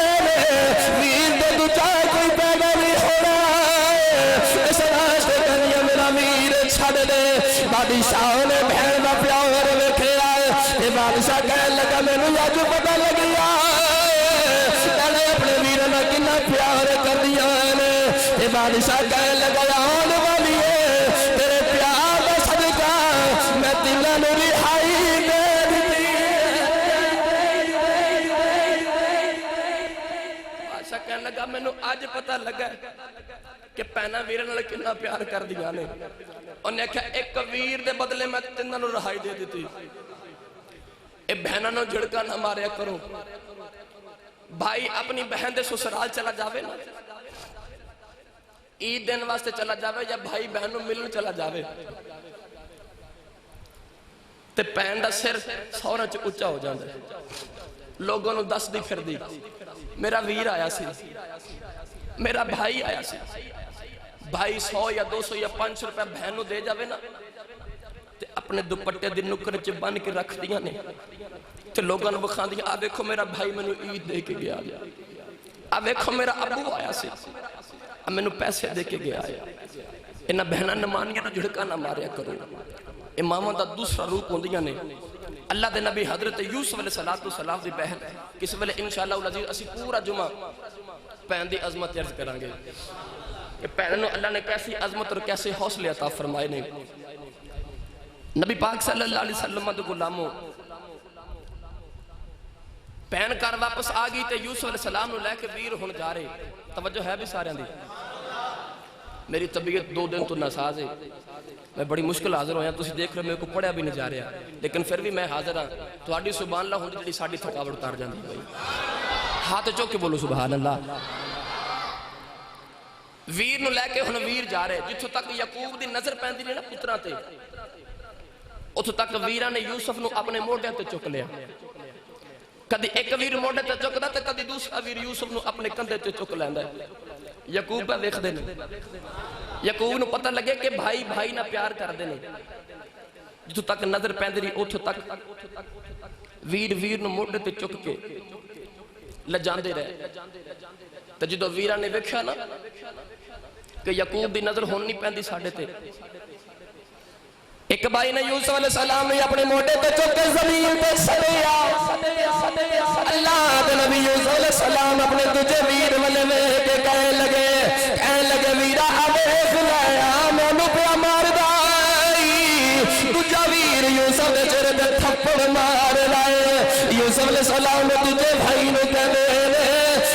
ویر دے تجھا کوئی پیدا نہیں ہونا ہے، اس راستے کہنیا میرا ویر چھڑ دے۔ بادشاہ نے بہن کا پیار ویکھے آئے، یہ بادشاہ کہنے لگا میں نے آج پتہ لگیا میں اپنے ویر نے کتنا پیار کر دیا ہے۔ یہ بادشاہ کہنے لگا آن والی ہے تیرے پیار کا صدقہ میں تینوں نے رہائی دے دی۔ بادشاہ کہنے لگا میں نے آج پتہ لگا کہ پہنا ویر نے کتنا پیار کر دیا نے۔ انہیں کہا ایک ویر دے بدلے میں تینوں نے رہائی دے دیتی۔ اے بہنوں نے جھڑکا نہ ماریا کرو۔ بھائی اپنی بہن دے سسرال چلا جاوے نا، عید دن واسطے چلا جاوے یا بھائی بہنوں ملن چلا جاوے تے بہن دا سر سورا چ اونچا ہو جاندا ہے، لوگوں نے دس دی پھر دی میرا ویر آیا سی، میرا بھائی آیا سی۔ بھائی 100 یا 200 یا 500 روپے بہنوں دے جاوے نا تے اپنے دوپٹے دی نکر چ بن کے رکھ دیا نے تے لوگوں نے بخان دیا آ دیکھو میرا بھائی میں نے عید دے کے گیا، آ دیکھو میرا ابو آیا سی میں نے پیسے دے کے گیا آیا۔ انہاں بہناں نمانیاں نہ جھڑکا نہ ماریا کرو۔ اماموں دا دوسرا روپ ہوندیاں نے۔ اللہ دے نبی حضرت یوسف علیہ السلام دی بہن کس ویلے انشاءاللہ العزیز اسی پورا جمعہ بہن دی عظمت عرض کریں گے کہ بہنوں اللہ نے کیسی عظمت اور کیسے حوصلے عطا فرمائے نے۔ نبی پاک صلی اللہ علیہ وسلم دے غلاموں پہن کر واپس آگئی تے یوسف علیہ السلام نے لے کے ویر ہون جا رہے۔ توجہ ہے بھی سارے دی؟ میری طبیعت 2 دن تو ناساز ہے، میں بڑی مشکل حاضر ہویا، تسی دیکھ رہے میرے کو پڑھیا بھی نہیں جا رہا، لیکن پھر بھی میں حاضر ہاں۔ تہاڈی سبحان اللہ ہوندی جڑی ساڈی تھکاوٹ اتار جاندی بھائی، ہاتھ چوک کے بولو سبحان اللہ۔ ویر نو لے کے ہن ویر جا رہے، جتھوں تک یعقوب دی نظر پیندی نہیں نا پتراں تے، اتھوں تک ویراں نے یوسف نو اپنے موڈے تے چک لیا۔ کدی ایک ویر موڈے تے چکدا تے کدی دوسرا ویر یوسف نو اپنے کندھے تے چک لیندا ہے۔ یعقوب پہ ویکھدے نے، یعقوب نو پتہ لگے کہ بھائی بھائی نہ پیار کردے نے، جتھوں تک نظر پیندی رہی اتھوں تک ویر نو موڈے تے چک کے لجاندے رہے۔ تے جدوں ویراں نے ویکھیا نا کہ یعقوب دی نظر ہون نہیں پیندی ساڈے تے، ایک بھائی نے یوسف علیہ السلام نے اپنے موٹے تے چک کے زمین تے سڑیا۔ اللہ دے نبی یوسف علیہ السلام اپنے تجھے ویر والے میں کے کہنے لگے ویرا آویخ لیا مینو پیا مار دائی، تجھا ویر یوسف دے چہرے تے تھپڑ مار لائے۔ یوسف علیہ السلام نے تجھے بھائی نو کہنے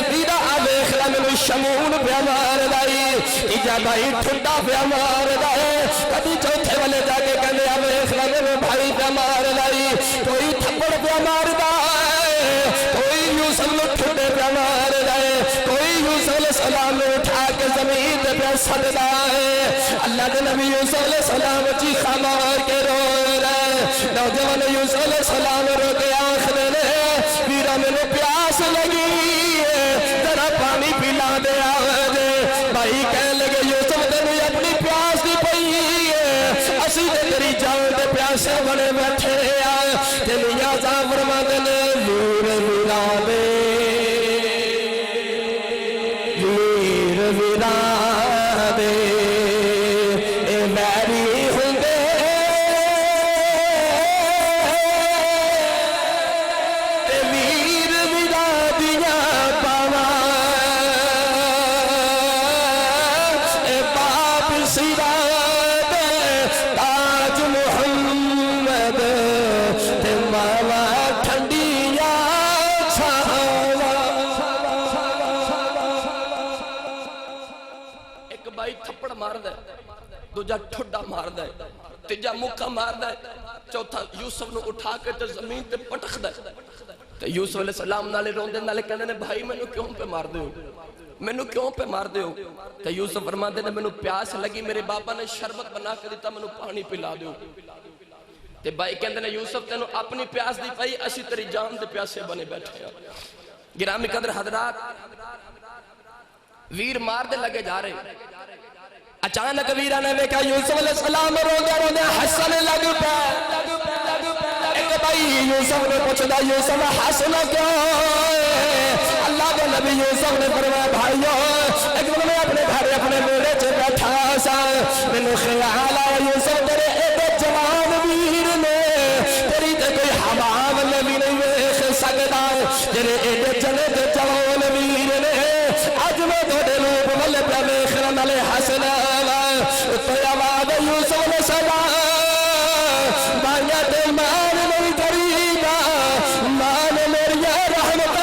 ویرا آویخ لیا مینو شمون پیا مار دائی، تجھا بھائی ٹھنڈا پیا مار دائے۔ کبھی چوتھے والے جا کے کہنے آویخ لیا میں بھائی پیا مار لائی، کوئی تھپڑ پیا مار دائے، کوئی یوسف نو ٹھنڈے پیا مار دائے، کوئی یوسف علیہ السلام نے اٹھا کے زمین پہ سڑ دائے۔ اللہ کے نبی یوسف علیہ السلام چیخا مار کے رو رہے، نوجوان یوسف علیہ السلام رو کے آخر نے ویرا میں نے پیاس لگی ذرا پانی پی بھائی کہنے لگے یوسف تینوں اپنی پیاس دی پئی ہے اسی تے تیری جان دے پیاسے بنے بیٹھے تے میاں صاحب فرماندے نے ویر ویراں دے ویر ویراں دے اے میری ہوندے تے ویر ویراں دیاں پاواں اے باپ سیرا دے تاج محمد تے ماوا ٹھنڈیاں چھاواں ایک بھائی تھپڑ ماردا ہے دوجا ٹھڈا ماردا ہے تیجا مکہ ماردا ہے چوتھا یوسف نو اٹھا کے تے زمین تے پٹکدا ہے تے یوسف علیہ السلام نالے روندے نالے کہندے نے بھائی مینوں کیوں پہ مار دے ہو مینوں کیوں پہ مار دے ہو تے یوسف فرماندے نے مینوں پیاس لگی میرے بابا نے شربت بنا کے دیتا مینوں پانی پلا دیو تے بھائی کہندے نے یوسف تینوں اپنی پیاس دی پئی اسی تیری جان دے پیاسے بنے بیٹھے ہیں گرامی قدر حضرات ویر مار دے لگے جا رہے اچانک ویرہ نے دیکھا یوسف علیہ السلام روندے روندے ہسن لگ پے ایک بھائی یوسف نے پوچھدا یوسف ہسنا کیوں اللہ کے نبی یوسف نے فرمایا بھائیو ایک دن میں اپنے گھر اپنے میرے چ بیٹھا سا مینوں خیال آیا یوسف تیرے ایڈے جوان ویر نے تیری تے کوئی حمام نبی نہیں ویکھ سکدا تیرے ایڈے چلے تے جوان ویر نے اج میں تھوڑے روپ ول پہ ویکھن والے ہسنا تو آواز یوسف نے صدا بانیا تے مان میری قریبا مان میری رحمت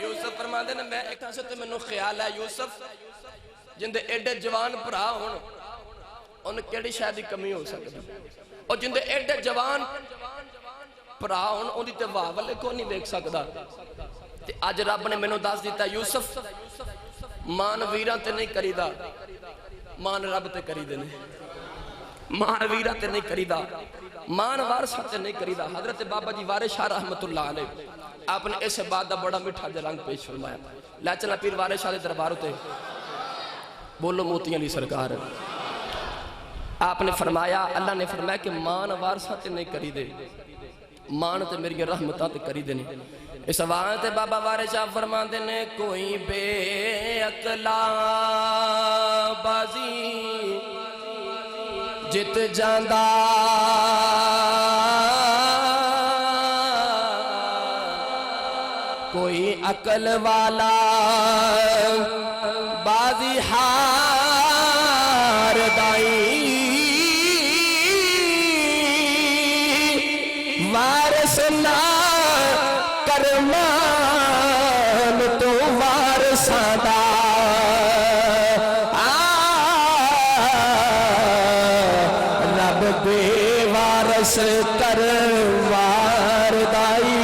یوسف فرماندے نے میں ایک ہاں تے مینوں خیال ہے یوسف جندے ایڈے جوان بھرا ہون ان کیڑی شاید کمی ہو سکتی اور جندے ایڈے جوان بھرا ہون ان دی تے واہ والے کو نہیں دیکھ سکدا تے اج رب نے مینوں دس دیتا یوسف مان ویراں تے نہیں کریدا مان رب تے کریدے نے مان ویراں تے نہیں کریدا مان وارثاں تے نہیں کریدا حضرت بابا جی وارث شاہ رحمت اللہ علیہ آپ نے اس بات دا بڑا میٹھا رنگ پیش فرمایا لے چلا پیر وارث شاہ دے دربار تے بولو موتیاں علی سرکار آپ نے فرمایا اللہ نے فرمایا کہ مان وارثاں تے نہیں کریدے مان تے میری رحمتاں تے کریدے نے اس آواز تے بابا وارث شاہ فرماندے نے کوئی بے عقلا بازی جت جاندا کوئی عقل والا بازی ہار دائی وارث نہ کرمان تو وارثاں دا رب بے وارث کر وار دائی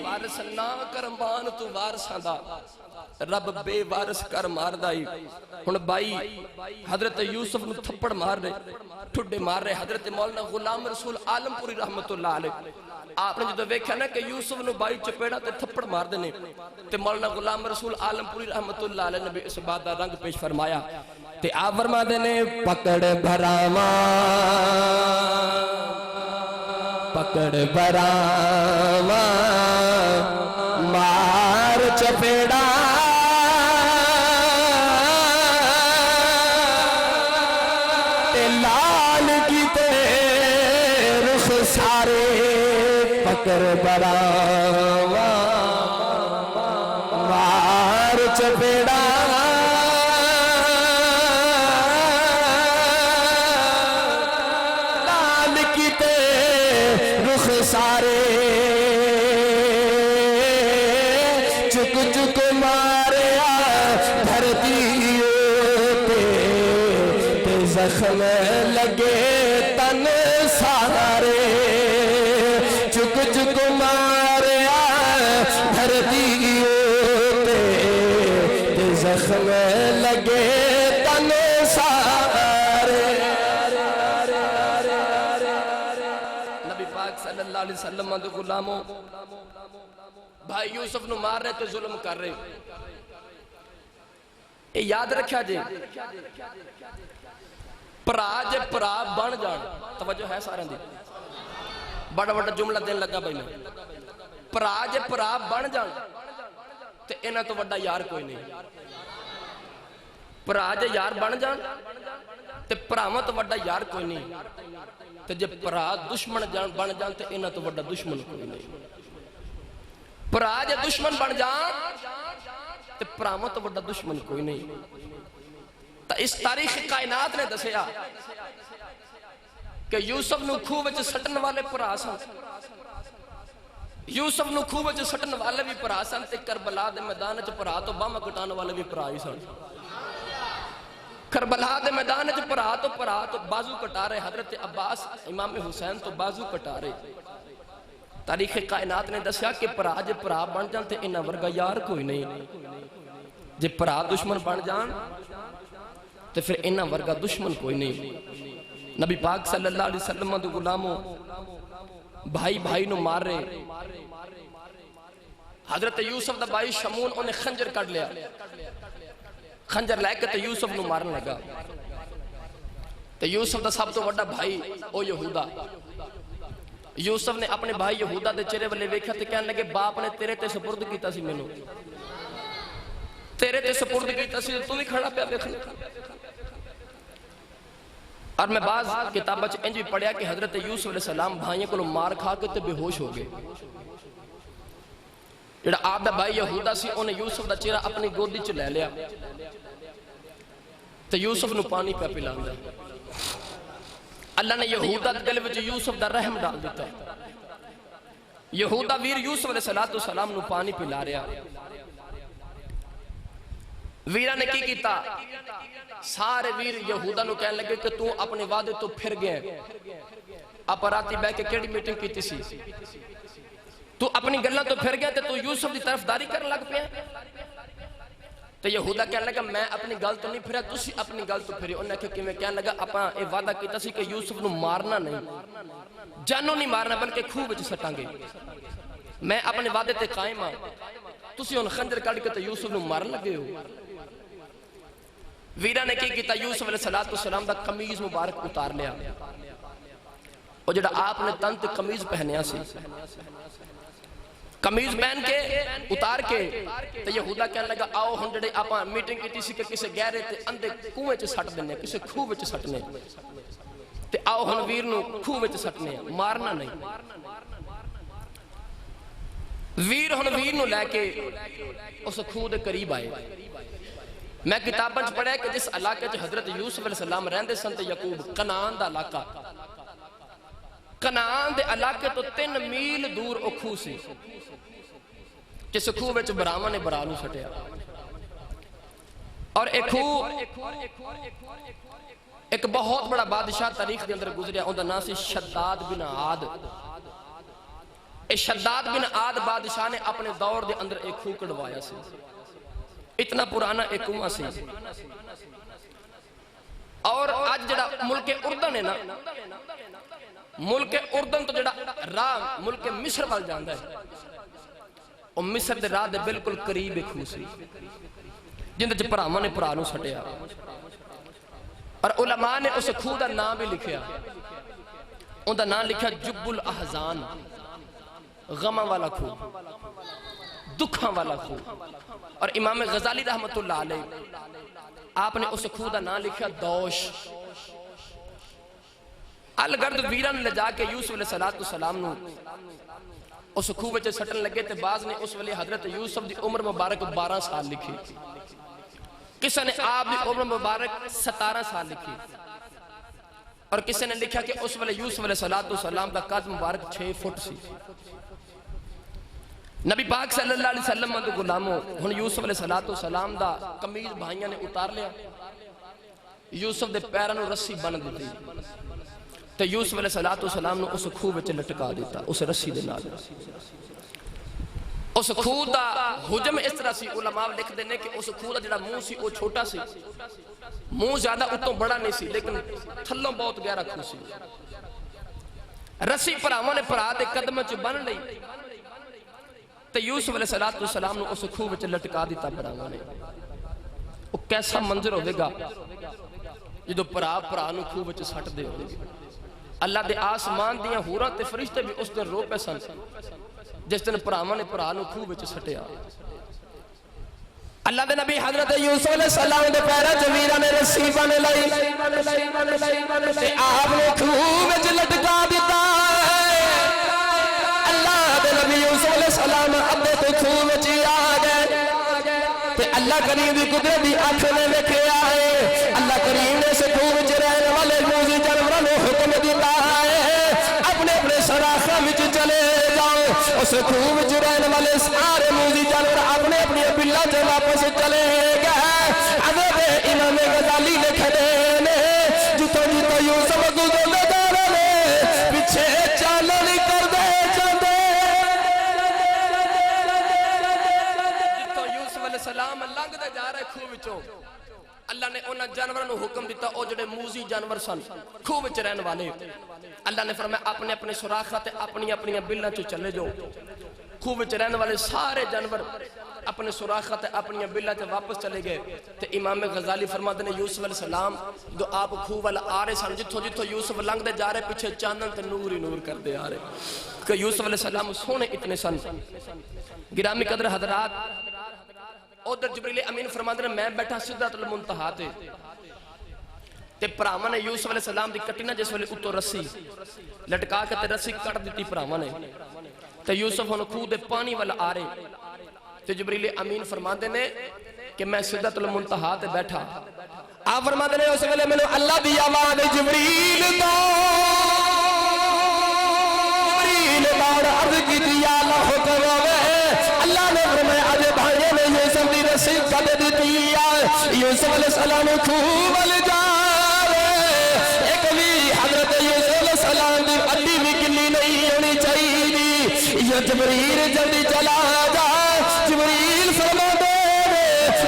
وارث نہ کرمان تو وارثاں دا رب بے وارث کر مار دائی ہن بھائی حضرت یوسف نو تھپڑ مار رہے ٹھڈے مار رہے حضرت مولانا غلام رسول عالم پوری رحمت اللہ علیہ آپ نے جدو دیکھا نا کہ یوسف نو بھائی چپیڑا تے تھپڑ مار دینے تے مولانا غلام رسول عالم پوری رحمت اللہ علیہ نے اس بات دا رنگ پیش فرمایا تے آپ فرما دینے پکڑ براما مار چپیڑا لال کی تے رخ سارے پکڑ براما مار چپیڑا لال کی تے رخ سارے چک چک ماریا دھرتی زخم لگے تن سارے چک چک ماریا دھرتی زخم لگے تن سارے نبی پاک علیہ وسلم دے غلاموں بھائی یوسف نو مار رہے تے ظلم کر رہے. اے یاد رکھا جے پرا جے پرا بن جان, توجہ ہے سارے دی, بڑا بڑا جملہ دین لگا بھائی میں, پرا جے پرا بن جان تے انہاں تو بڑا یار کوئی نہیں. پرا جے یار بن جان تے پراواں تو بڑا یار کوئی نہیں, تے جے پرا دشمن بن جان تے انہاں تو بڑا دشمن کوئی نہیں. پرا جے دشمن بن جان تے پراواں تو بڑا دشمن کوئی نہیں. تا اس تاریخ کائنات نے دسیا کہ یوسف نو کھوہ وچ سٹن والے پرا سن, یوسف نو کھوہ وچ سٹن والے بھی پرا سن, تے کربلا دے میدان وچ پرا تو بم کٹان والے بھی پرا ہی سن. کربلا دے میدان وچ پرا تو بازو کٹا رہے, حضرت عباس امام حسین تو بازو کٹا رہے. تاریخ کائنات نے دسیا کہ پرا جے پرا بن جان تے انہاں ورگا یار کوئی نہیں. جے پرا دشمن بن جان تے پھر انہاں ورگا دشمن کوئی نہیں. نبی پاک صلی اللہ علیہ وسلم دے غلاموں بھائی بھائی نو مار رہے. حضرت یوسف دا بھائی شمون انہیں خنجر کٹ لیا, خنجر لے کے تے یوسف نو مارن لگا. تے یوسف دا سب تو بڑا بھائی او یہودا, یوسف نے اپنے بھائی یہودا دے چہرے والے ویکھیا تے کہنے لگے باپ نے تیرے تے سپرد کیتا سی, مینوں تیرے تے سپرد کیتا سی, تو بھی کھڑا پیا ویکھنا. اور میں بعض کتابہ انج بھی پڑھیا کہ حضرت یوسف علیہ السلام بھائیوں کو مار کھا کے تے بے ہوش ہو گئے. جڑا آپ دا بھائی یہودا سی انہیں یوسف دا چہرہ اپنی گودی چ لے لیا تے یوسف نو پانی پہ پلاندا. اللہ نے یہودا دل وچ یوسف دا رحم ڈال دیتا. یہودا ویر یوسف علیہ السلام نو پانی پلا رہا. ویرہ نے کی کیتا, سارے ویر یہودا نو کہنے لگے کہ تو اپنے وعدے تو پھر گئے. آپ راتی بے کے کیڑی میٹنگ کیتی سی, تو اپنی گلہ تو پھر گیا تے تو یوسف دی طرف داری کرنے لگ پیا. تو یہودا کہنے لگا میں اپنی گل تو نہیں پھریا, تسی اپنی گل تو پھری. انہیں کہا کہ میں کہنے لگا اپنا اے وعدہ کیتا سی کہ یوسف نو مارنا نہیں, جانو نہیں مارنا بلکہ کھوہ وچ سٹاں گے. میں اپنے وعدے تے قائم ہاں, تسی ان خنجر کٹ کے تے یوسف نو مارن لگے ہو. ویرہ نے کی کیتا, یوسف علیہ السلام دا قمیض مبارک اتار لیا, اور جڑا آپ نے تن تے قمیض پہنیا سی, قمیض پہن کے اتار کے تے یہودا کہنے لگا آؤ ہن جڑے آپاں میٹنگ کیتی سی کہ کسے گہرے تے اندھے کنویں چ سٹ دینے, کسے کھوہ وچ سٹنے, تے آؤ ہن ویر نو کھوہ وچ سٹنے, مارنا نہیں. ویر ہن ویر نو لے کے اس کھوہ دے قریب آئے. میں کتاباں چ پڑھیا کہ جس علاقے چ حضرت یوسف علیہ السلام رہندے سن تے یعقوب, کنعان دا علاقہ, کنعان دے علاقے تو 3 میل دور او کھوہ سی, جس کھوہ وچ براہماں نے برا نو سٹیا. اور ایک کھوہ ایک بہت بڑا بادشاہ تاریخ دے اندر گزریا, اوندا نام سی شداد بن عاد. اے شداد بن عاد بادشاہ نے اپنے دور دے اندر ایک کھوہ کڑوایا سی. اتنا پرانا ایک کنواں سی. اور آج جڑا ملک اردن ہے نا, ملک اردن تو جڑا راہ ملک مصر وال جاندا ہے, اور مصر دے راہ دے بالکل قریب ایک کھوہ سی جن دے پراواں نے پرا نو سٹیا. اور علماء نے اس کھوہ دا نام بھی لکھیا, ان دا نام لکھیا جب الاحزان, غماں والا کھوہ, دکھاں والا کھوہ. اور امام غزالی رحمت اللہ علیہ آپ نے اس کھوہ دا نام لکھیا دوش. الگرد ویران لے جا کے یوسف علیہ السلام نو اس کھوہ وچ سٹن لگے تے بعض نے اس ویلے حضرت یوسف دی عمر مبارک 12 سال لکھی, کسی نے آپ دی عمر مبارک 17 سال لکھی, اور کسی نے لکھا کہ اس ویلے یوسف علیہ السلام دا قد مبارک 6 فٹ سی. نبی پاک صلی اللہ علیہ وسلم دے غلاموں ہن یوسف علیہ السلام دا قمیض بھائیاں نے اتار لیا, یوسف دے پیراں نو رسی بن دتی تے یوسف علیہ السلام نو اس کھوہ وچ لٹکا دیتا اس رسی دے نال. اس کھوہ دا حجم اس طرح سی, علماء لکھ دینے کہ اس کھوہ دا جڑا منہ سی وہ چھوٹا سی, منہ زیادہ اتوں بڑا نہیں سی, لیکن تھلوں بہت گہرا کھوہ سی. رسی پراواں نے پرا دے قدم چ بن لئی تے یوسف علیہ السلام نو اس خوہ وچ لٹکا دیتا پراواں نے وہ کیسا منظر ہوے گا جدو پرا نو خوہ وچ سٹ دے ہوے گا اللہ دے آسمان دیاں حوراں تے فرشتے بھی اس دن رو پے سن جس دن پراواں نے پرا نو خوہ وچ سٹیا اللہ دے نبی حضرت یوسف علیہ السلام دے پیرا جمیرہ نے رسی بن لئی تے آپ نے خوہ وچ لٹکا دیتا اللہ دے نبی یوسف علیہ السلام ابے تو خوہ وچ آ گئے تے اللہ کریم دی قدرت دی آنکھ نے ویکھے آئے اللہ کریم نے سے خوہ وچ رہنے والے موذی جانوراں نو حکم دیتا ہے اپنے اپنے سراخاں وچ چلے جاؤ اس خوہ وچ رہنے والے سارے موذی جانور اپنے اپنی بلا سے واپس چلے گئے حضرت امام غزالی لکھ دے نے جتو جتو یوسف گزرنے جا رہے پیچھے چالن کر دے جاندے جتو یوسف علیہ السلام لنگ دے جا رہے خوہ وچوں اللہ نے انہاں جانوراں نو حکم دیتا او جڑے موذی جانور سن خوہ وچ رہن والے اللہ نے فرمایا اپنے اپنے سوراخاں تے اپنی اپنی بلاں چ چلے جاؤ خوہ وچ رہن والے سارے جانور اپنے سوراخاں تے اپنی بلاں تے واپس چلے گئے تے امام غزالی فرماتے ہیں یوسف علیہ السلام جو آپ خوہ والا آ رہے سن جتھوں جتھوں یوسف لنگ دے جا رہے پیچھے چاندن تے نور ہی نور کر دے آ رہے کہ یوسف علیہ السلام سونے اتنے سن گرامی قدر حضرات ادھر جبریل امین فرماتے ہیں میں بیٹھا سدرۃ المنتہا تے پراواں نے یوسف علیہ السلام دی کٹی نہ جس ویلے اتوں رسی لٹکا کے تے رسی کٹ دیتی پراواں نے تے یوسف ہن خوہ دے پانی والا آ رہے تے جبریل امین فرماتے ہیں کہ میں سدرۃ المنتہا تے بیٹھا آپ فرماتے ہیں اس ویلے مینوں اللہ دی آواز جبریل دوڑ عرض کیتی یا اللہ حکم ہوے اللہ نے فرمایا اج بھائیوں نے یوسف دی رسی کٹ دیتی ہے یوسف علیہ السلام خوہ ول جا ایک بھی حضرت یوسف علیہ السلام دی اڈی بھی گلی نہیں ہونی چاہیے یہ جبریل جلدی چلا جا جبریل فرما دے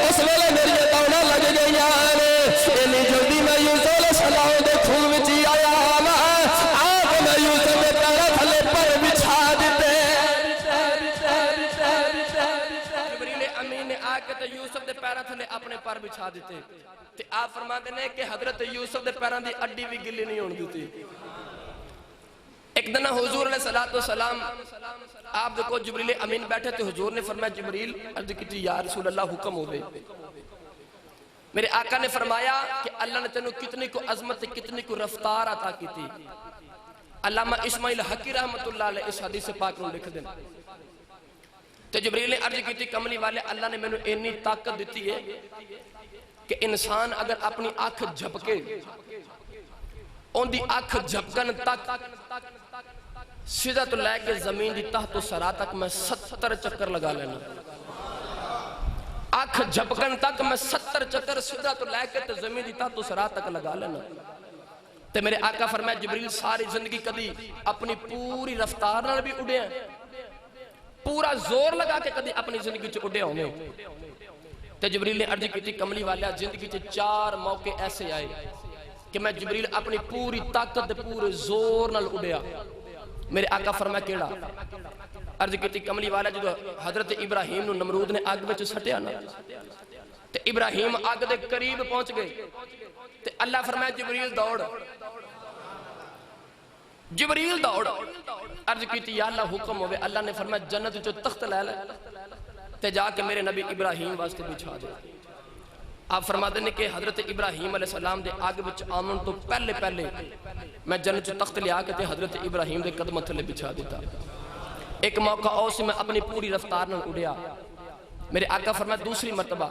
اس ویلے میری دوڑاں لگ گئیاں نے اتنی جلدی میں یوسف علیہ السلام دے خوہ وچ آیا آپ میں یوسف دے پیراں تھلے پر بچھا دیتے جبریل امین نے آ کے تے یوسف دے پیراں تھلے اپنے پر بچھا دیتے تے آپ فرماتے ہیں کہ حضرت یوسف دے پیراں دی اڈی بھی گلی نہیں ہون دیتی ایک دن حضور علیہ السلام آپ دیکھو جبریل امین بیٹھے تھے حضور نے فرمایا جبریل عرض کی یا رسول اللہ حکم ہوئے میرے آقا نے فرمایا کہ اللہ نے تینوں کتنی کو عظمت کتنی کو رفتار عطا کی تھی علامہ اسماعیل حقی رحمت اللہ علیہ اس حدیث پاک کو لکھ دینا تو جبریل نے عرض کی تھی کملی والے اللہ نے میں نے اتنی طاقت دیتی ہے کہ انسان اگر اپنی آنکھ جھپکے ان دی آنکھ جھپکن تک سیدھا تو لے کے زمین دی تحت و سرا تک میں 70 چکر لگا لینا آنکھ جھپکن تک میں 70 چکر سیدھا تو لے کے زمین دی تحت و سرا تک لگا لینا تے میرے آقا فرمایا جبریل ساری زندگی کدی اپنی پوری رفتار نال بھی اڑے ہیں پورا زور لگا کے کدی اپنی زندگی چ اڑے ہونے تے جبریل نے عرض کی تھی کملی والا زندگی چ 4 موقع ایسے آئے کہ میں جبریل اپنی پوری طاقت پورے زور نال اڑیا میرے آقا فرمایا کیڑا عرض کی تھی کملی والا جدو حضرت ابراہیم نو نمرود نے آگ وچ سٹیا نا تے ابراہیم آگ دے قریب پہنچ گئے تے اللہ فرمایا جبریل دوڑ عرض کی تھی یا اللہ حکم ہوئے اللہ نے فرمایا جنت جو تخت لے لے تے جا کے میرے نبی ابراہیم واسطے بچھا دے آپ فرما دینے کہ حضرت ابراہیم علیہ السلام دے آگے بچ آمن تو پہلے میں جنت جو تخت لیا کے تے حضرت ابراہیم دے قدم تھلے بچھا دیتا ایک موقع اوسی میں اپنی پوری رفتار نہ اڑیا میرے آقا فرمایا دوسری مرتبہ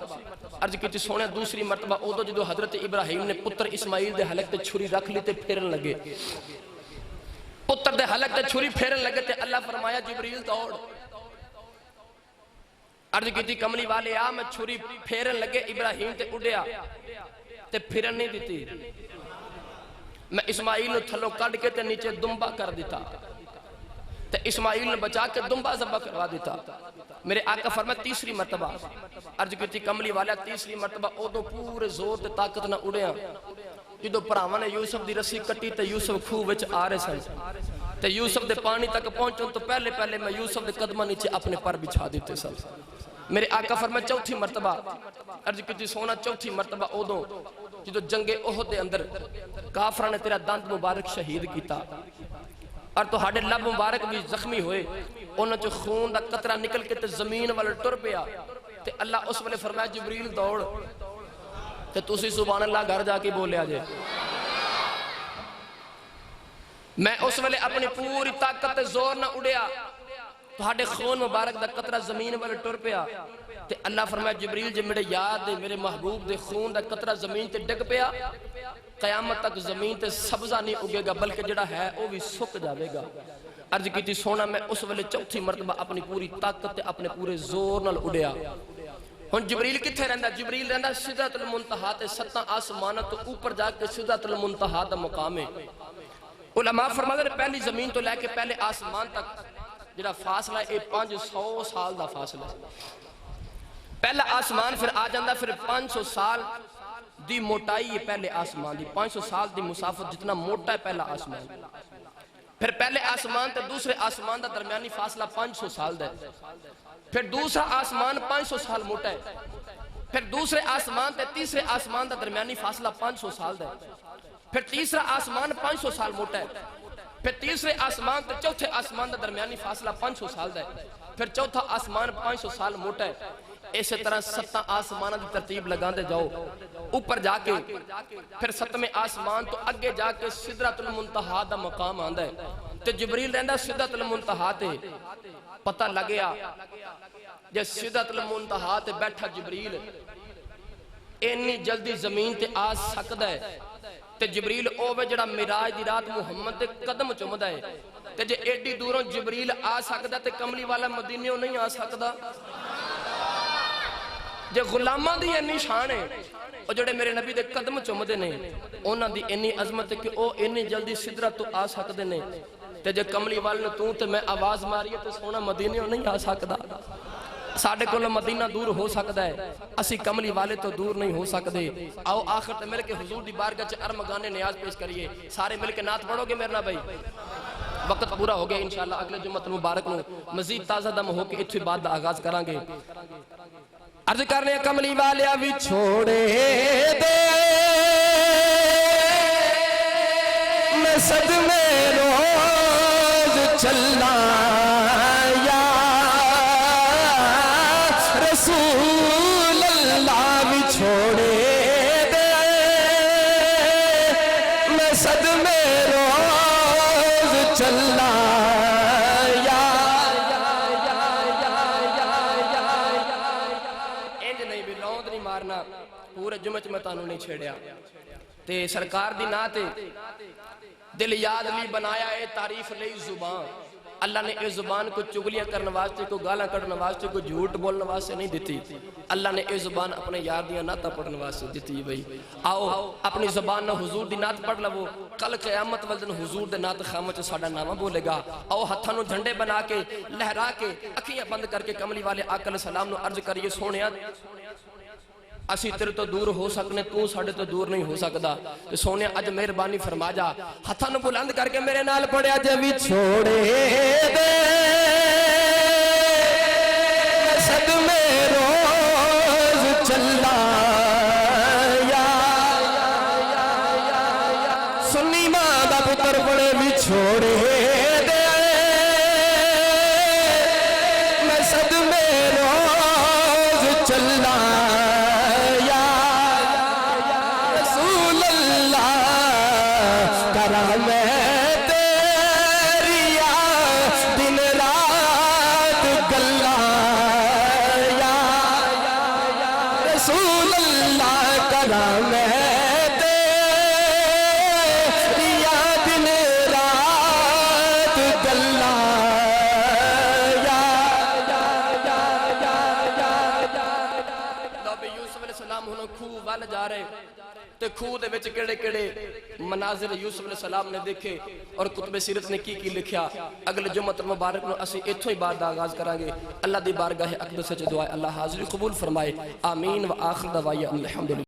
عرض کی تھی سونے دوسری مرتبہ او جدو حضرت ابراہیم نے پتر اسماعیل دے حلق تے چھری رکھ لی تے پھیرن لگے پتر دے حلق تے چھری پھیرن لگے تے اللہ فرمایا جبریل دوڑ عرض کی تھی کملی والے آ میں چھری پھیرن لگے ابراہیم تے اڑیا تے پھرن نہیں دیتی میں اسماعیل نے تھلوں کٹ کے تے نیچے دمبا کر دیتا تے اسماعیل نے بچا کے دمبا زبا کروا دیتا میرے آقا فرمایا تیسری مرتبہ عرض کی تھی کملی والا تیسری مرتبہ او پورے زور تے طاقت نہ اڑیا جدو پراواں نے یوسف دی رسی کٹی تے یوسف خوہ وچ آ رہے سن تے یوسف دے پانی تک پہنچن تو پہلے پہلے میں یوسف دے قدمہ نیچے اپنے پر بچھا دیتے سن. میرے آقا فرمائے چوتھی مرتبہ عرض کی سونا چوتھی مرتبہ اودوں جدو جنگ احد دے اندر کافرہ نے تیرا دانت مبارک شہید کیتا اور تو ہاڑے لب مبارک بھی زخمی ہوئے انہوں جو خون دا قطرہ نکل کے تے زمین والے ٹر پیا تے اللہ اس والے فرمایا جبریل دوڑ تے تُسی سبحان اللہ گھر جا کے بولے آجے. میں اس والے اپنی پوری طاقت زور نہ اڑیا تو ہاڑے خون مبارک دا قطرہ زمین والے ٹر پیا تے اللہ فرمایا جبریل جب میرے یاد دے میرے محبوب دے خون دا قطرہ زمین تے ڈگ پیا قیامت تک زمین تے سبزہ نہیں اگے گا بلکہ جڑا ہے وہ بھی سک جاوے گا. عرض کی تھی سونا میں اس والے چوتھی مرتبہ اپنی پوری طاقت اپنے پورے زور نال اڑیا. ہن جبریل کتھے رہندا؟ جبریل رہندا سدرۃ المنتہا تے 7 آسماناں تو اوپر جا کے سدرۃ المنتہا دا مقام ہے. علماء فرماتے ہیں پہلی زمین تو لے کے پہلے آسمان تک جڑا فاصلہ ہے 500 سال دا فاصلہ ہے. پہلا آسمان پھر آ جاندہ پھر 500 سال دی موٹائی ہے پہلے آسمان دی. 500 سال دی مسافت جتنا موٹا ہے پہلا آسمان. پھر پہلے آسمان تے دوسرے آسمان دا درمیانی فاصلہ 500 سال دا ہے. پھر دوسرا آسمان 500 سال موٹا ہے. پھر دوسرے آسمان تے تیسرے آسمان دا درمیانی فاصلہ 500 سال دا ہے. پھر تیسرا آسمان 500 سال موٹا ہے. پھر تیسرے آسمان تے چوتھے آسمان دا درمیانی فاصلہ 500 سال دا ہے. پھر چوتھا آسمان 500 سال موٹا ہے. اسی طرح 7 آسمانہ دی ترتیب لگاندے جاؤ اوپر جا کے پھر 7ویں آسمان تو اگے جا کے سدرۃ المنتہا دا مقام آندا ہے. تے جبریل رہندا سدرۃ المنتہا تے پتہ لگیا جے سدرۃ المنتہا تے بیٹھا جبریل اینی جلدی زمین تے آ سکدا ہے تے جبریل اوے جڑا معراج دی رات محمد دے قدم چومدا ہے تے جے ایڈی دوروں جبریل آ سکدا تے کملی والا مدینے نہیں آ سکدا. جے غلاماں دی اینی شان ہے اور جڑے میرے نبی دے قدم چومدے نے انہاں دی اینی عظمت ہے کہ او اینی جلدی سدرۃ تو آ سکدے نے تے جے کملی والے نے تو تے میں آواز ماری تے سونا مدینے نہیں آ سکدا. ساڑھے کولوں مدینہ دور ہو سکتا ہے اسی کملی والے تو دور نہیں ہو سکتے. آؤ آخر تے مل کے حضور دی بارگاہ چ ارمغان نیاز پیش کریے. سارے مل کے نعت پڑھو گے میرے نا بھائی؟ وقت پورا ہو گیا انشاءاللہ اگلے جمعہ مبارک نو مزید تازہ دم ہو کے اتھوی بعد دا آغاز کران گے. عرض کرنے کملی والیا بھی چھوڑے دے میں صدمے روز چلنا یا رسول اللہ بھی چھوڑے دے میں صدمے روز چلنا یا انج نہیں بھی لوند نہیں مارنا. پورے جمعہ میں تانوں نہیں چھیڑیا تے سرکار دی ناتے دل یاد لی بنایا اے تعریف لئی زبان. اللہ نے اے زبان کو چگلیاں کرنے واسطے کو گالاں کڑنے واسطے کو جھوٹ بولنے واسطے نہیں دیتی. اللہ نے اے زبان اپنے یار دیاں نعتاں پڑھنے واسطے دیتی. بھئی آؤ اپنی زبان نہ حضور دی نعت پڑھ لو. کل قیامت والدن حضور دے نعت خامہ چ ساڈا نامہ بولے گا. آؤ ہتھاں نو جھنڈے بنا کے لہرا کے اکھیاں بند کر کے کملی والے آقا علیہ السلام نو عرض کریے سونیا اسی تیرے تو دور ہو سکنے تو ساڑھے تو دور نہیں ہو سکتا. سونے اج مہربانی فرما جا ہتھاں نو بلند کر کے میرے نال پڑھیا جے بھی چھوڑے دے صدمے روز چلنا یا سنی ماں دا پتر پڑے بھی چھوڑے دے میں صدمے روز چلنا جا رہے تے کھو دے وچ کیڑے کیڑے مناظر یوسف علیہ السلام نے دیکھے اور کتب سیرت نے کی لکھیا. اگلے جمعہ مبارک نو اسی ایتھوں ہی بعد دا آغاز کران گے. اللہ دی بارگاہ اقدس وچ دعا اللہ حاضری قبول فرمائے. آمین و آخر دعوایا الحمدللہ.